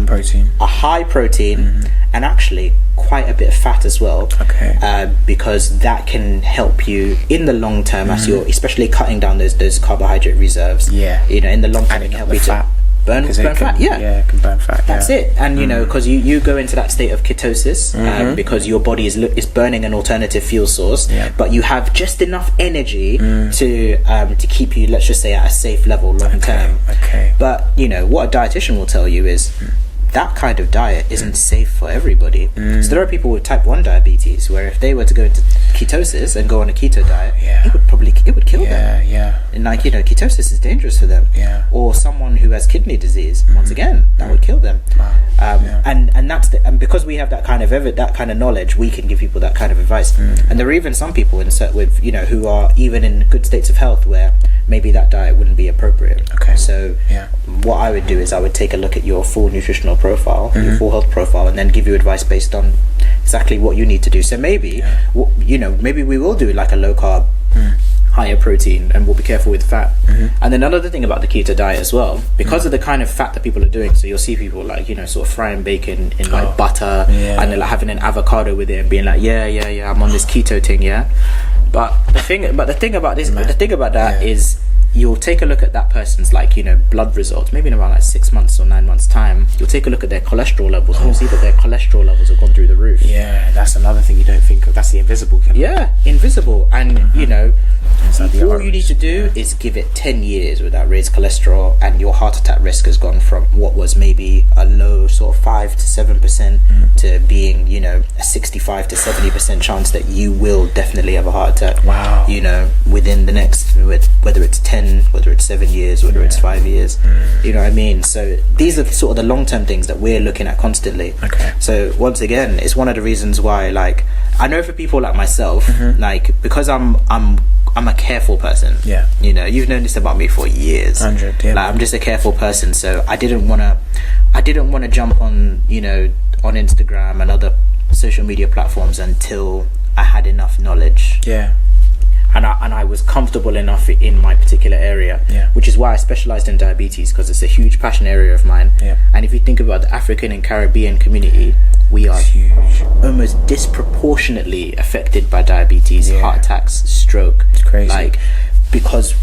protein, a high protein, and actually quite a bit of fat as well, because that can help you in the long term as you're especially cutting down those carbohydrate reserves. In the long term, it can help you to burn fat. It can burn fat. That's it. And because you go into that state of ketosis, because your body is burning an alternative fuel source, but you have just enough energy to keep you, let's just say, at a safe level long term. But what a dietitian will tell you is that kind of diet isn't safe for everybody. So there are people with type 1 diabetes where if they were to go into ketosis and go on a keto diet, it would kill them. And ketosis is dangerous for them. Or someone who has kidney disease, once again, that would kill them. And that's and because we have that kind of knowledge, we can give people that kind of advice. And there are even some people who are even in good states of health where maybe that diet wouldn't be appropriate. So what I would do is I would take a look at your full nutritional profile, your full health profile, and then give you advice based on exactly what you need to do. So maybe maybe we will do like a low carb, higher protein, and we'll be careful with fat. And then another thing about the keto diet as well, because of the kind of fat that people are doing, so you'll see people like sort of frying bacon in like butter, and they're like having an avocado with it and being like I'm on this keto thing. But the thing about that is, you'll take a look at that person's blood results, maybe in about like 6 months or 9 months time. You'll take a look at their cholesterol levels, and you'll see that their cholesterol levels have gone through the roof. That's another thing you don't think of. That's the invisible killer. Invisible. And all you need to do is give it 10 years without raised cholesterol, and your heart attack risk has gone from what was maybe a low sort of 5 to 7% to being a 65 to 70% chance that you will definitely have a heart attack. Within the next, whether it's 10 10, whether it's 7 years, whether it's 5 years. You know what I mean? So these are sort of the long-term things that we're looking at constantly. Okay. So once again, it's one of the reasons why, like, I know for people like myself, like, because I'm a careful person. Yeah. You know, you've known this about me for years. 100. Yeah. Like, I'm just a careful person, so I didn't want to jump on, you know, on Instagram and other social media platforms until I had enough knowledge. Yeah. And I was comfortable enough in my particular area, which is why I specialized in diabetes, because it's a huge passion area of mine. Yeah. And if you think about the African and Caribbean community, we are huge. almost disproportionately affected by diabetes, heart attacks, stroke. It's crazy. Like, because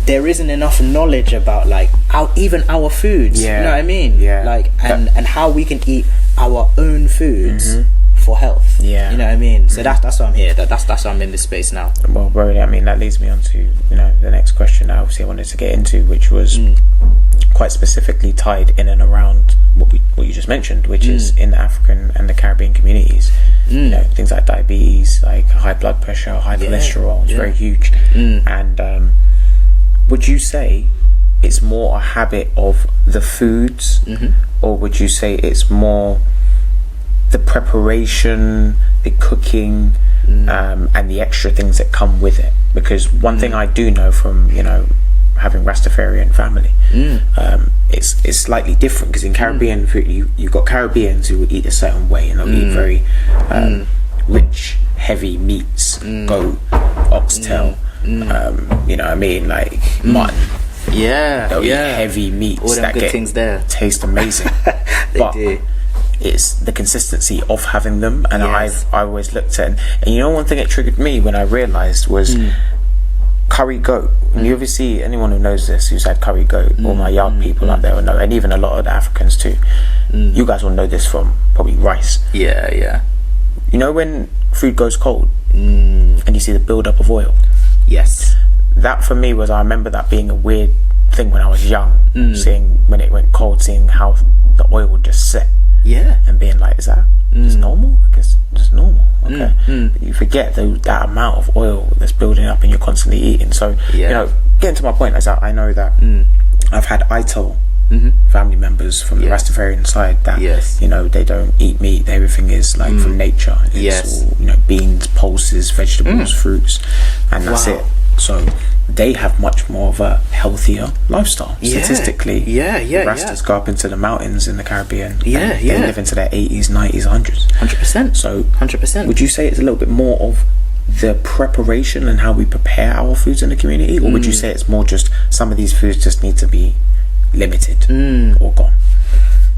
there isn't enough knowledge about, like, even our foods. Yeah. You know what I mean? Yeah. Like, and how we can eat our own foods for health. Yeah. You know what I mean? So that's why I'm here. That's why I'm in this space now. Well, bro, I mean, that leads me on to, you know, the next question that obviously I wanted to get into, which was quite specifically tied in and around what you just mentioned, which is in the African and the Caribbean communities. You know, things like diabetes, like high blood pressure, high cholesterol. It's very huge. And would you say it's more a habit of the foods, or would you say it's more the preparation, the cooking, and the extra things that come with it? Because one thing I do know from, you know, having Rastafarian family, it's slightly different, because in Caribbean food, you've got Caribbeans who will eat a certain way, and they'll eat very rich, heavy meats, goat, oxtail, you know what I mean, like mutton. They'll eat heavy meats. All them good things there taste amazing. They do. It's the consistency of having them, and I always looked at, and you know, one thing that triggered me when I realised was curry goat. And you obviously, anyone who knows this, who's had curry goat, all my yard people out there will know, and even a lot of the Africans too. You guys will know this from probably rice. Yeah. You know when food goes cold and you see the build up of oil? Yes. That for me was, I remember that being a weird thing when I was young, seeing when it went cold, seeing how the oil would just set. Yeah. And being like, is that just normal? I guess just normal. Okay. But you forget that amount of oil that's building up and you're constantly eating. So, you know, getting to my point is that I know that I've had ITIL family members from the Rastafarian side that, you know, they don't eat meat. Everything is like from nature. It's all, you know, beans, pulses, vegetables, fruits, and that's it. So they have much more of a healthier lifestyle statistically. Rastas go up into the mountains in the Caribbean. They live into their 80s, 90s, 100s. 100%. So 100%. Would you say it's a little bit more of the preparation and how we prepare our foods in the community, or would you say it's more just some of these foods just need to be limited or gone?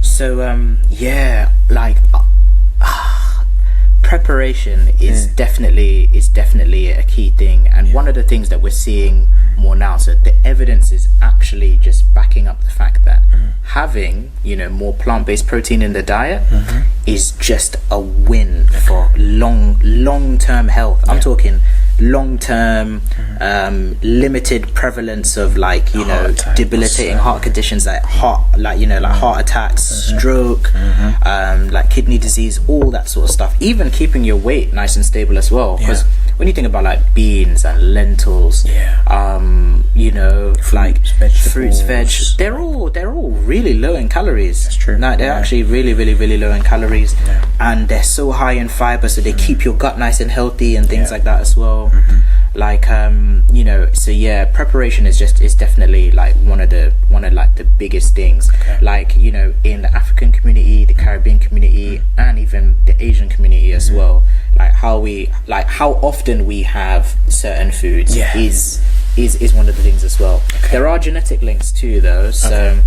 So like preparation is definitely a key thing, and one of the things that we're seeing more now, so the evidence is actually just backing up the fact that having, you know, more plant-based protein in the diet is just a win for long-term health. I'm talking long-term limited prevalence of, like, you know, debilitating heart conditions like heart attacks, stroke, like kidney disease, all that sort of stuff. Even keeping your weight nice and stable as well, because when you think about like beans and lentils, you know, like fruits, veg, they're all really low in calories. That's true. No, they're actually really, really, really low in calories, and they're so high in fiber, so they keep your gut nice and healthy and things like that as well. Like you know, so preparation is definitely like one of the biggest things. Like, you know, in the African community, the Caribbean community, and even the Asian community as well, like how often we have certain foods is one of the things as well. There are genetic links too, though, so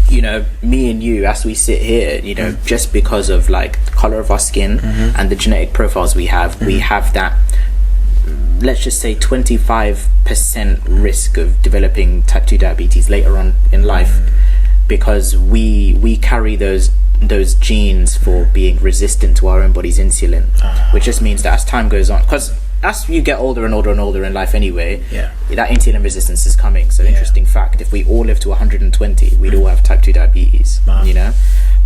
you know, me and you, as we sit here, you know, just because of like the color of our skin and the genetic profiles we have that, let's just say 25% risk of developing type 2 diabetes later on in life, because we carry those genes for being resistant to our own body's insulin, which just means that as time goes on, because as you get older and older and older in life anyway, that insulin resistance is coming. So interesting fact, if we all live to 120, we'd all have type 2 diabetes, you know.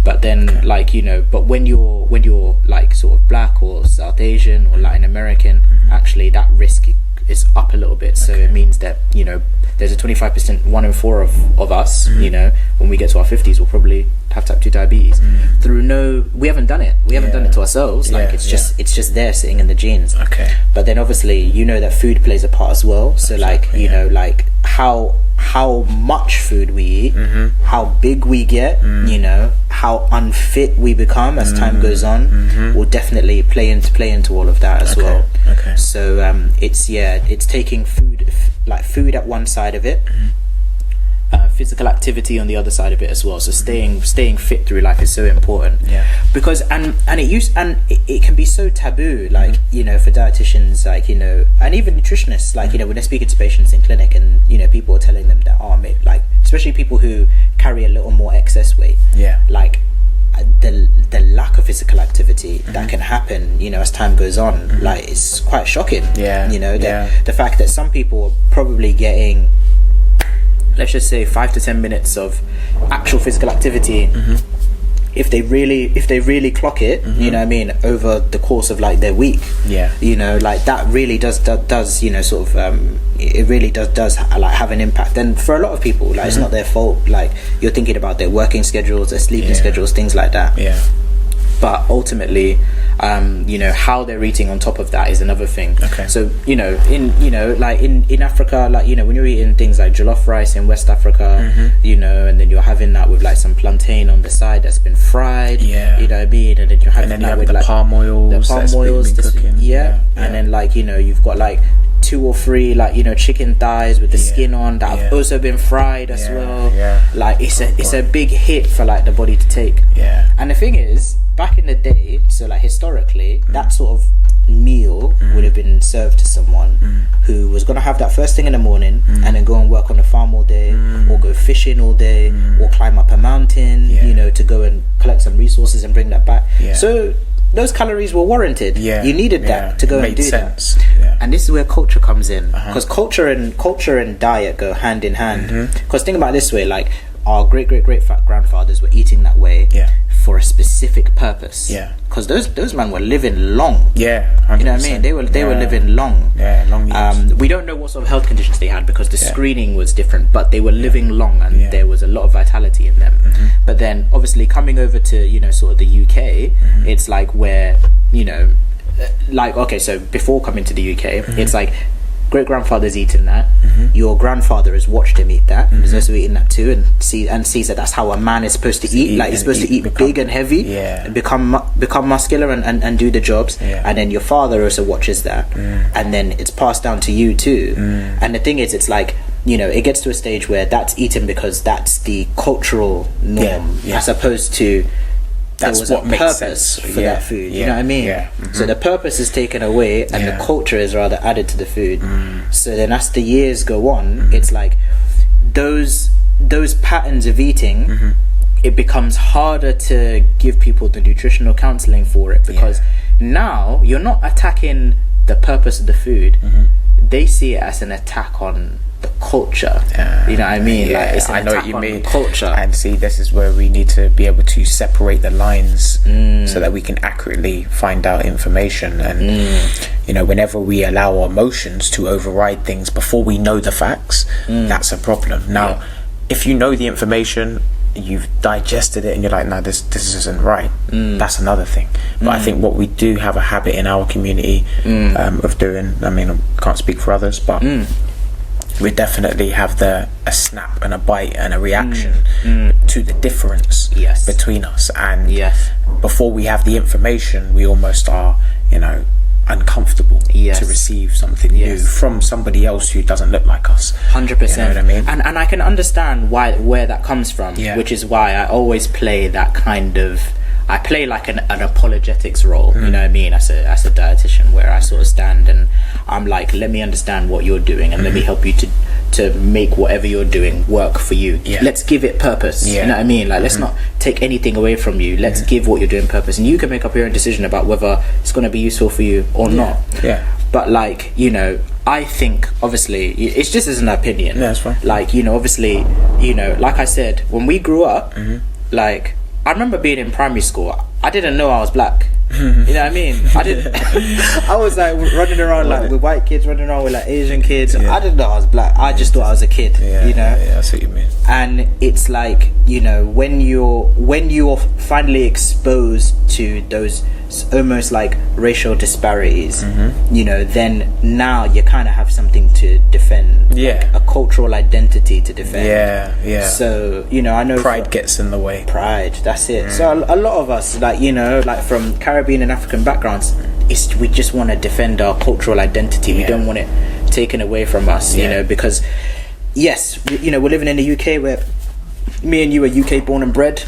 But then like, you know, but when you're like sort of black or South Asian or Latin American, actually that risk is up a little bit. So it means that, you know, there's a 25%, 1 in 4 of us, you know, when we get to our 50s, we'll probably have type 2 diabetes we haven't done it. We haven't done it to ourselves. Like it's just there sitting in the genes. Okay. But then obviously, you know, that food plays a part as well. So like, you know, like how much food we eat, how big we get, you know, how unfit we become as time goes on, will definitely play into all of that as well. Okay. So it's taking food at one side of it, physical activity on the other side of it as well. So staying fit through life is so important. Yeah. Because it can be so taboo, like, you know, for dietitians, like, you know, and even nutritionists, like, you know, when they're speaking to patients in clinic, and, you know, people are telling them that, like, especially people who carry a little more excess weight. Yeah. Like, the lack of physical activity that can happen, you know, as time goes on, like, it's quite shocking. Yeah. You know, the fact that some people are probably getting, let's just say, 5 to 10 minutes of actual physical activity, if they really clock it, you know what I mean, over the course of like their week, you know, like that really does you know, sort of it really does like have an impact. And for a lot of people, like, it's not their fault. Like, you're thinking about their working schedules, their sleeping schedules, things like that. But ultimately, you know, how they're eating on top of that is another thing. Okay. So, you know, in Africa, like, you know, when you're eating things like jollof rice in West Africa, you know, and then you're having that with like some plantain on the side that's been fried. You know what I mean? And then you're having that with the like palm oils. Cooking. And then, like, you know, you've got like 2 or 3, like, you know, chicken thighs with the skin on that have also been fried as well. Like, it's a big hit for like the body to take. And the thing is, back in the day, so like historically, that sort of meal would have been served to someone who was going to have that first thing in the morning and then go and work on the farm all day, or go fishing all day, or climb up a mountain, you know, to go and collect some resources and bring that back. So those calories were warranted. You needed that to go and do sense. that. And this is where culture comes in, because culture and diet go hand in hand. Because think about it this way, like, our great grandfathers were eating that way for a specific purpose. Because those men were living long. 100%. You know what I mean? They were living long. Long years. We don't know what sort of health conditions they had, because the screening was different, but they were living long, and there was a lot of vitality in them. But then obviously coming over to, you know, sort of the UK, it's like where, you know, like, okay, so before coming to the UK, it's like great grandfather's eating that, your grandfather has watched him eat that, and is also eating that too, and sees that that's how a man is supposed to eat. Like, he's supposed to eat big and heavy, and become muscular and do the jobs. And then your father also watches that, and then it's passed down to you too. And the thing is, it's like, you know, it gets to a stage where that's eaten because that's the cultural norm, as opposed to that's what makes sense for that food. You know what I mean? So the purpose is taken away, and the culture is rather added to the food. So then, as the years go on, it's like those patterns of eating, it becomes harder to give people the nutritional counseling for it, because now you're not attacking the purpose of the food. They see it as an attack on the culture. You know what I mean? Like, it's an I know attack what you on mean. Culture. And see, this is where we need to be able to separate the lines, so that we can accurately find out information. And you know, whenever we allow our emotions to override things before we know the facts, that's a problem. Now, if you know the information, you've digested it, and you're like, no, this isn't right, that's another thing. But I think what we do have a habit in our community of doing, I mean, I can't speak for others, but we definitely have a snap and a bite and a reaction to the difference between us. And before we have the information, we almost are, you know, uncomfortable to receive something new from somebody else who doesn't look like us. 100%. You know what I mean? And I can understand where that comes from, which is why I always play that kind of, I play like an apologetics role, you know what I mean, as a dietitian, where I sort of stand and I'm like, let me understand what you're doing, and let me help you to make whatever you're doing work for you. Let's give it purpose. You know what I mean? Like, let's not take anything away from you. Let's give what you're doing purpose, and you can make up your own decision about whether it's going to be useful for you or not. But, like, you know, I think, obviously, it's just as an opinion. That's fine. Like, you know, obviously, you know, like I said, when we grew up, like, I remember being in primary school, I didn't know I was black. You know what I mean? I didn't. I was like running around like with white kids, running around with like Asian kids. Yeah. I didn't know I was black. I just thought I was a kid. Yeah, you know. Yeah, I see what you mean. And it's like, you know, when you're finally exposed to those almost like racial disparities, you know, then now you kind of have something to defend. Yeah. Like a cultural identity to defend. Yeah. So, you know, I know Pride gets in the way. Pride, that's it. So a lot of us, like, you know, like from Caribbean and African backgrounds, we just want to defend our cultural identity. We don't want it taken away from us, you know, because yes, you know, we're living in the UK where me and you are UK born and bred.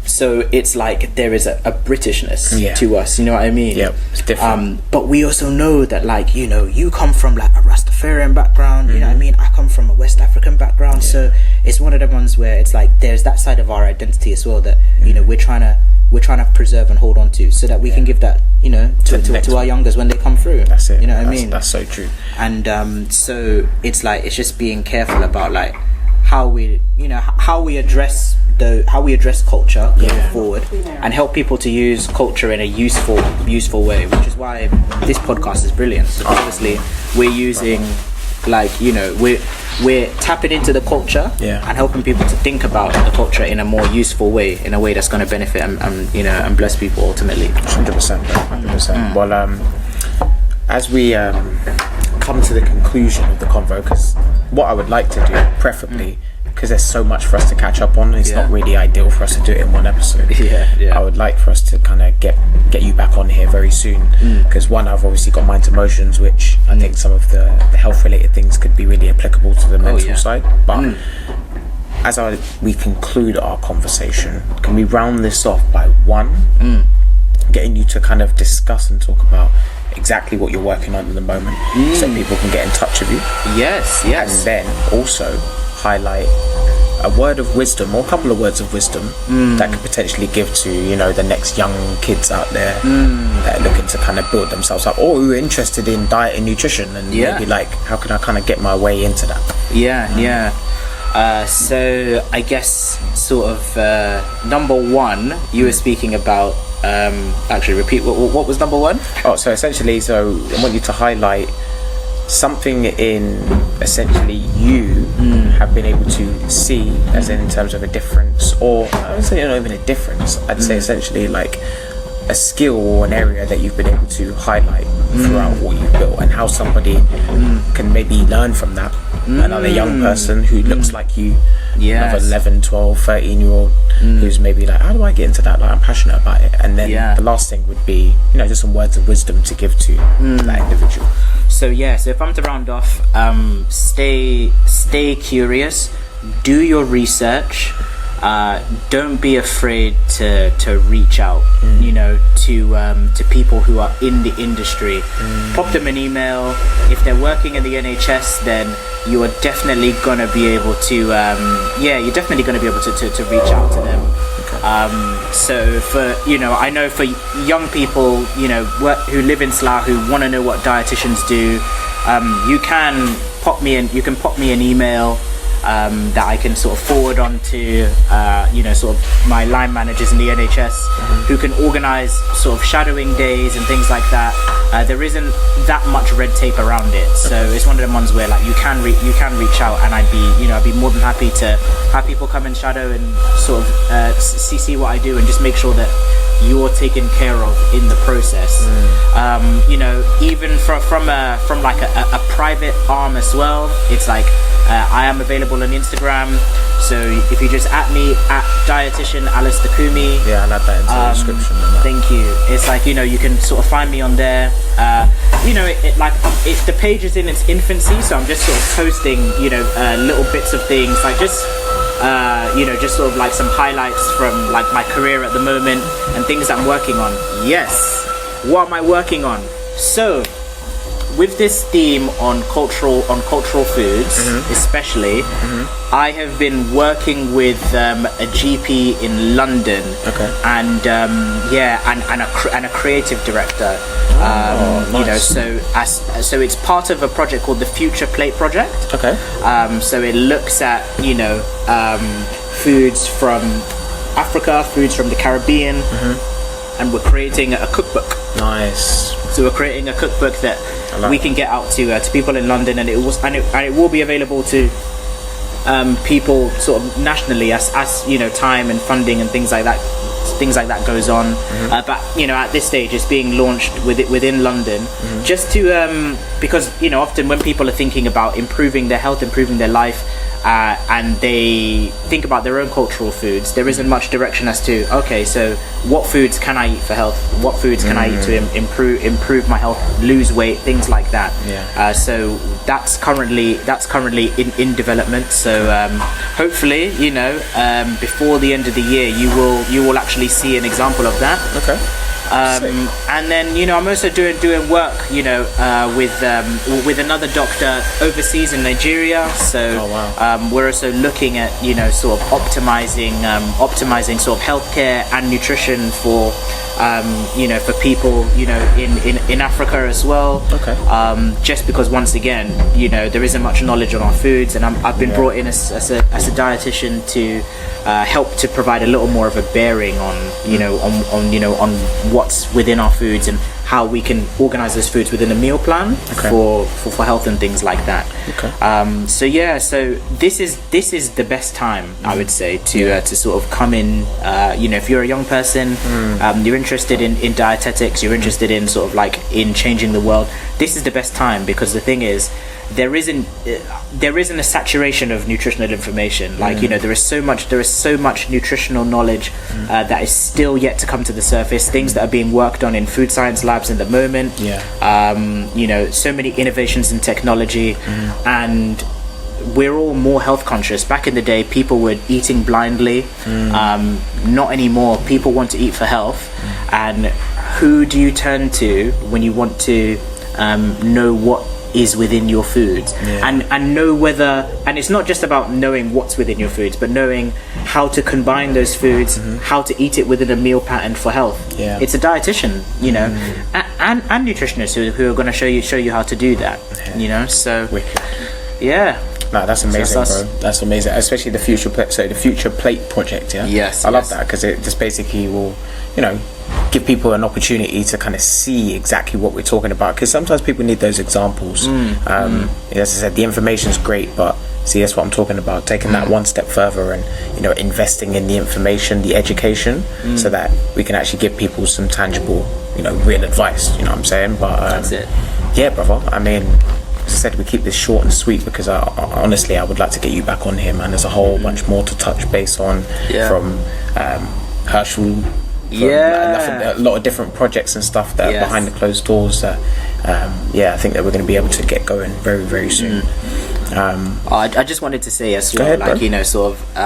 So it's like there is a Britishness to us, you know what I mean? Yeah, it's different. But we also know that, like, you know, you come from like a Rastafarian background, you know what I mean? I come from a West African background, so it's one of the ones where it's like there's that side of our identity as well that you know we're trying to preserve and hold on to, so that we can give that, you know, to our youngers when they come through. That's it. You know what I mean? That's so true. And so it's like it's just being careful about like how we address culture going forward, and help people to use culture in a useful way, which is why this podcast is brilliant. So obviously we're using, like, you know, we're tapping into the culture and helping people to think about the culture in a more useful way, in a way that's going to benefit and you know, and bless people ultimately. 100%. Well, as we come to the conclusion of the convo, because what I would like to do, preferably, because there's so much for us to catch up on, it's not really ideal for us to do it in one episode. I would like for us to kind of get you back on here very soon, because one, I've obviously got Mind Emotions, which I think some of the health related things could be really applicable to the mental side. But as we conclude our conversation, can we round this off by one, getting you to kind of discuss and talk about exactly what you're working on at the moment, so people can get in touch with you? Yes. And then also highlight a word of wisdom, or a couple of words of wisdom that could potentially give to, you know, the next young kids out there that are looking to kind of build themselves up, or who are interested in diet and nutrition, and maybe like, how can I kind of get my way into that? So I guess sort of number one, you were speaking about actually repeat what was number one? So essentially, I want you to highlight something in essentially you have been able to see, as in terms of a difference, or I would say not even a difference, I'd say essentially like a skill or an area that you've been able to highlight throughout what you've built, and how somebody can maybe learn from that. Another young person who looks like you, another 11, 12, 13-year-old who's maybe like, how do I get into that? Like, I'm passionate about it. And then the last thing would be, you know, just some words of wisdom to give to that individual. So if I'm to round off, stay curious, do your research, don't be afraid to reach out, you know, to people who are in the industry. Pop them an email. If they're working in the NHS, then you are definitely gonna be able to you're definitely gonna be able to reach out to them. So for, you know, I know for young people, you know, who live in Slough, who want to know what dietitians do, you can pop me an email that I can sort of forward on to you know, sort of my line managers in the NHS, who can organise sort of shadowing days and things like that. There isn't that much red tape around it, so it's one of the ones where like you can reach out, and I'd be more than happy to have people come and shadow and sort of see what I do, and just make sure that you're taken care of in the process. You know, even from like a private arm as well, it's like I am available on Instagram, so if you just at me at Dietitian Alistair Kumi, I'll add that into the description. Thank you. It's like, you know, you can sort of find me on there. You know, it's the page is in its infancy, so I'm just sort of posting, you know, little bits of things, like just you know, just sort of like some highlights from like my career at the moment and things I'm working on. Yes, what am I working on? So with this theme on cultural foods, especially, I have been working with a GP in London, and and a creative director. Nice. You know, so it's part of a project called the Future Plate Project. So it looks at, you know, foods from Africa, foods from the Caribbean, and we're creating a cookbook. Nice. So we're creating a cookbook that we can get out to people in London, and it will be available to people sort of nationally as time and funding and things like that goes on. But at this stage it's being launched within London, just to because often when people are thinking about improving their health, improving their life, and they think about their own cultural foods, there isn't much direction as to, okay, so what foods can I eat for health, what foods can I eat to improve my health, lose weight, things like that. So that's currently in development. So hopefully before the end of the year you will actually see an example of that. Okay. And then I'm also doing work with another doctor overseas in Nigeria. So we're also looking at sort of optimizing sort of healthcare and nutrition for for people in Africa as well. Okay. Just because once again there isn't much knowledge on our foods, and I've been brought in as a dietitian to help to provide a little more of a bearing on on what's within our foods and how we can organize those foods within a meal plan for health and things like that. Okay. So this is the best time, I would say, to sort of come in. If you're a young person, you're interested in dietetics, you're interested in sort of like in changing the world, this is the best time, because the thing is, there isn't a saturation of nutritional information. Like there is so much nutritional knowledge that is still yet to come to the surface. Things that are being worked on in food science labs in the moment. So many innovations in technology, and we're all more health conscious. Back in the day, people were eating blindly. Not anymore. People want to eat for health. And who do you turn to when you want to know what is within your foods, and know whether, and it's not just about knowing what's within your foods, but knowing how to combine those foods, how to eat it within a meal pattern for health. It's a dietitian, and nutritionists who are going to show you how to do that. So wicked. No, that's amazing, bro. That's amazing, especially the future plate project. Yes, I love that, because it just basically will give people an opportunity to kind of see exactly what we're talking about, because sometimes people need those examples. As I said, the information's great, but see, that's what I'm talking about, taking that one step further and investing in the information, the education, so that we can actually give people some tangible real advice. You know what I'm saying? But that's it. Yeah, brother, I mean, as I said, we keep this short and sweet, because honestly I would like to get you back on here, man. There's a whole bunch more to touch base on, from Herschel, a lot of different projects and stuff that are behind the closed doors that I think that we're going to be able to get going very, very soon. I just wanted to say as well,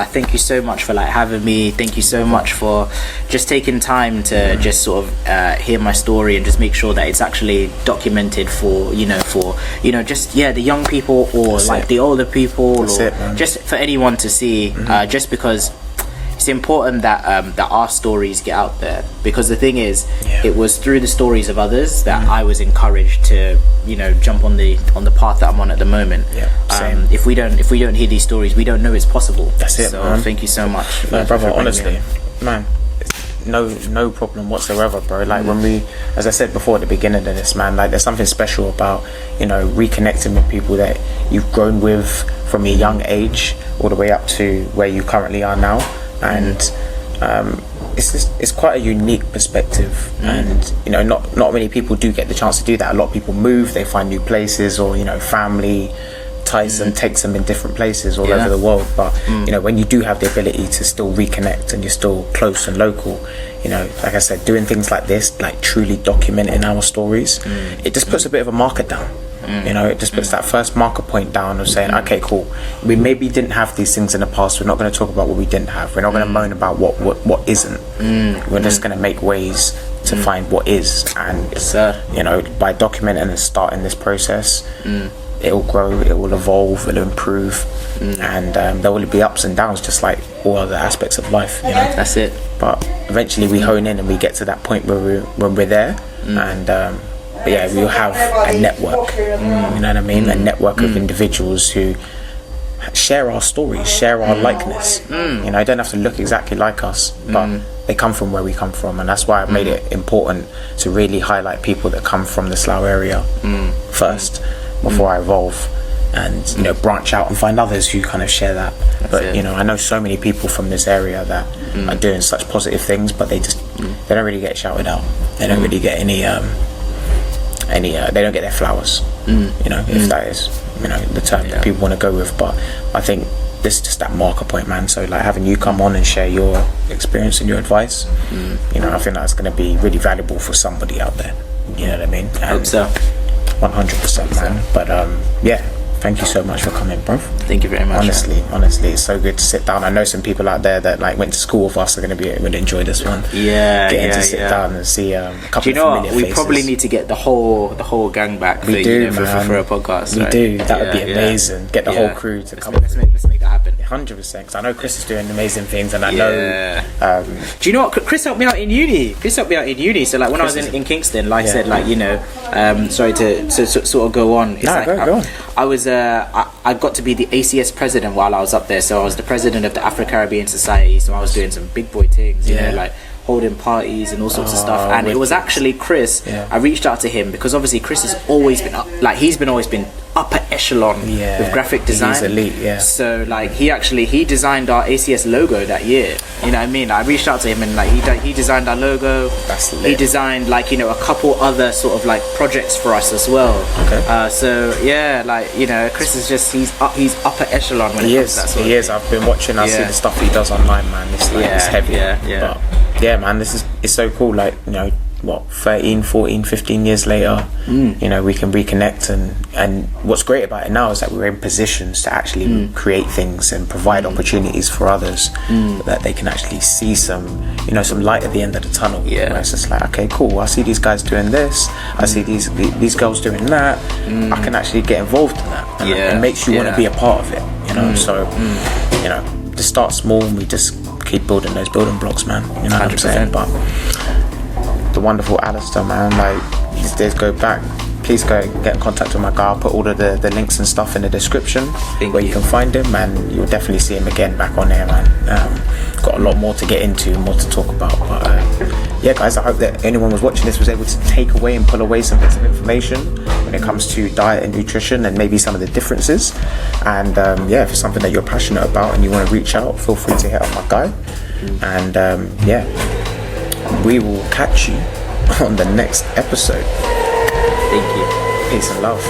thank you so much for having me. Thank you so much for just taking time to just sort of hear my story and just make sure that it's actually documented for the young people, or the older people, just for anyone to see. Just because it's important that our stories get out there, because the thing is, it was through the stories of others that I was encouraged to jump on the path that I'm on at the moment. If we don't hear these stories, we don't know it's possible. That's it, so man. Thank you so much, brother. Honestly, man, no problem whatsoever, bro. When we, as I said before at the beginning of this, man, there's something special about reconnecting with people that you've grown with from a young age all the way up to where you currently are now. And it's quite a unique perspective, and not many people do get the chance to do that. A lot of people move, they find new places, or family ties them, takes them in different places all over the world. But when you do have the ability to still reconnect, and you're still close and local, like I said, doing things like this, truly documenting our stories, it just puts a bit of a marker down. It just puts that first marker point down of saying, okay, cool, we maybe didn't have these things in the past. We're not going to talk about what we didn't have. We're not going to moan about what isn't. We're just going to make ways to find what is. And by documenting and starting this process, it will grow, it will evolve, it will improve, and there will be ups and downs, just like all other aspects of life. That's it. But eventually we hone in and we get to that point when we're there, and we'll have a network. You know what I mean? A network of individuals who share our stories, share our likeness. You know, they don't have to look exactly like us, but they come from where we come from, and that's why I've made it important to really highlight people that come from the Slough area first before I evolve and, you know, branch out and find others who kind of share that. But, you know, I know so many people from this area that are doing such positive things, but they just they don't really get shouted out. They don't really get any they don't get their flowers, you know, if that is, you know, the term that people want to go with. But I think this is just that marker point, man. So like having you come on and share your experience and your advice, you know, I think that's going to be really valuable for somebody out there. You know what I mean? I hope so. 100%, man. But yeah, thank you so much for coming, bro. Thank you very much. Honestly, it's so good to sit down. I know some people out there that like went to school with us are going to enjoy this one. Getting to sit down and see a couple of familiar faces. We probably need to get the whole gang back for a podcast. We do. That would be amazing. Get the whole crew to come. Let's make that happen. 100%. Because I know Chris is doing amazing things, and I know. Do you know what? Chris helped me out in uni. So like when I was in Kingston, like I said, like, you know, sorry to sort of go on. It's go on. I was I got to be the ACS president while I was up there. So I was the president of the Afro-Caribbean Society. So I was doing some big boy things, you know, like holding parties and all sorts of stuff. And it was actually Chris. I reached out to him because obviously Chris has always been always been upper echelon with graphic design. He's elite, So like he designed our ACS logo that year. You know what I mean? I reached out to him and like he designed our logo. That's lit. He designed like, you know, a couple other sort of like projects for us as well. Okay. So yeah, like, you know, Chris is just he's upper echelon when it comes to that sort of thing. I've been watching. I see the stuff he does online, man. It's like it's heavy. But yeah, man, it's so cool. Like, you know, what, 13, 14, 15 years later, you know, we can reconnect, and what's great about it now is that we're in positions to actually create things and provide opportunities for others, that they can actually see some light at the end of the tunnel. Where it's just like, okay, cool, I see these guys doing this, I see these girls doing that, I can actually get involved in that, and it makes you want to be a part of it, you know. So you know, just start small and we just keep building those building blocks, man, you know 100%. What I'm saying? But the wonderful Alistair, man, like, these days go back. Please go get in contact with my guy. I'll put all of the links and stuff in the description where you can find him, and you'll definitely see him again back on here, man. Got a lot more to get into, more to talk about, but yeah, guys, I hope that anyone was watching this was able to take away and pull away some bits of information when it comes to diet and nutrition and maybe some of the differences. And yeah, if it's something that you're passionate about and you want to reach out, feel free to hit up my guy. And yeah, we will catch you on the next episode. Thank you. Peace and love.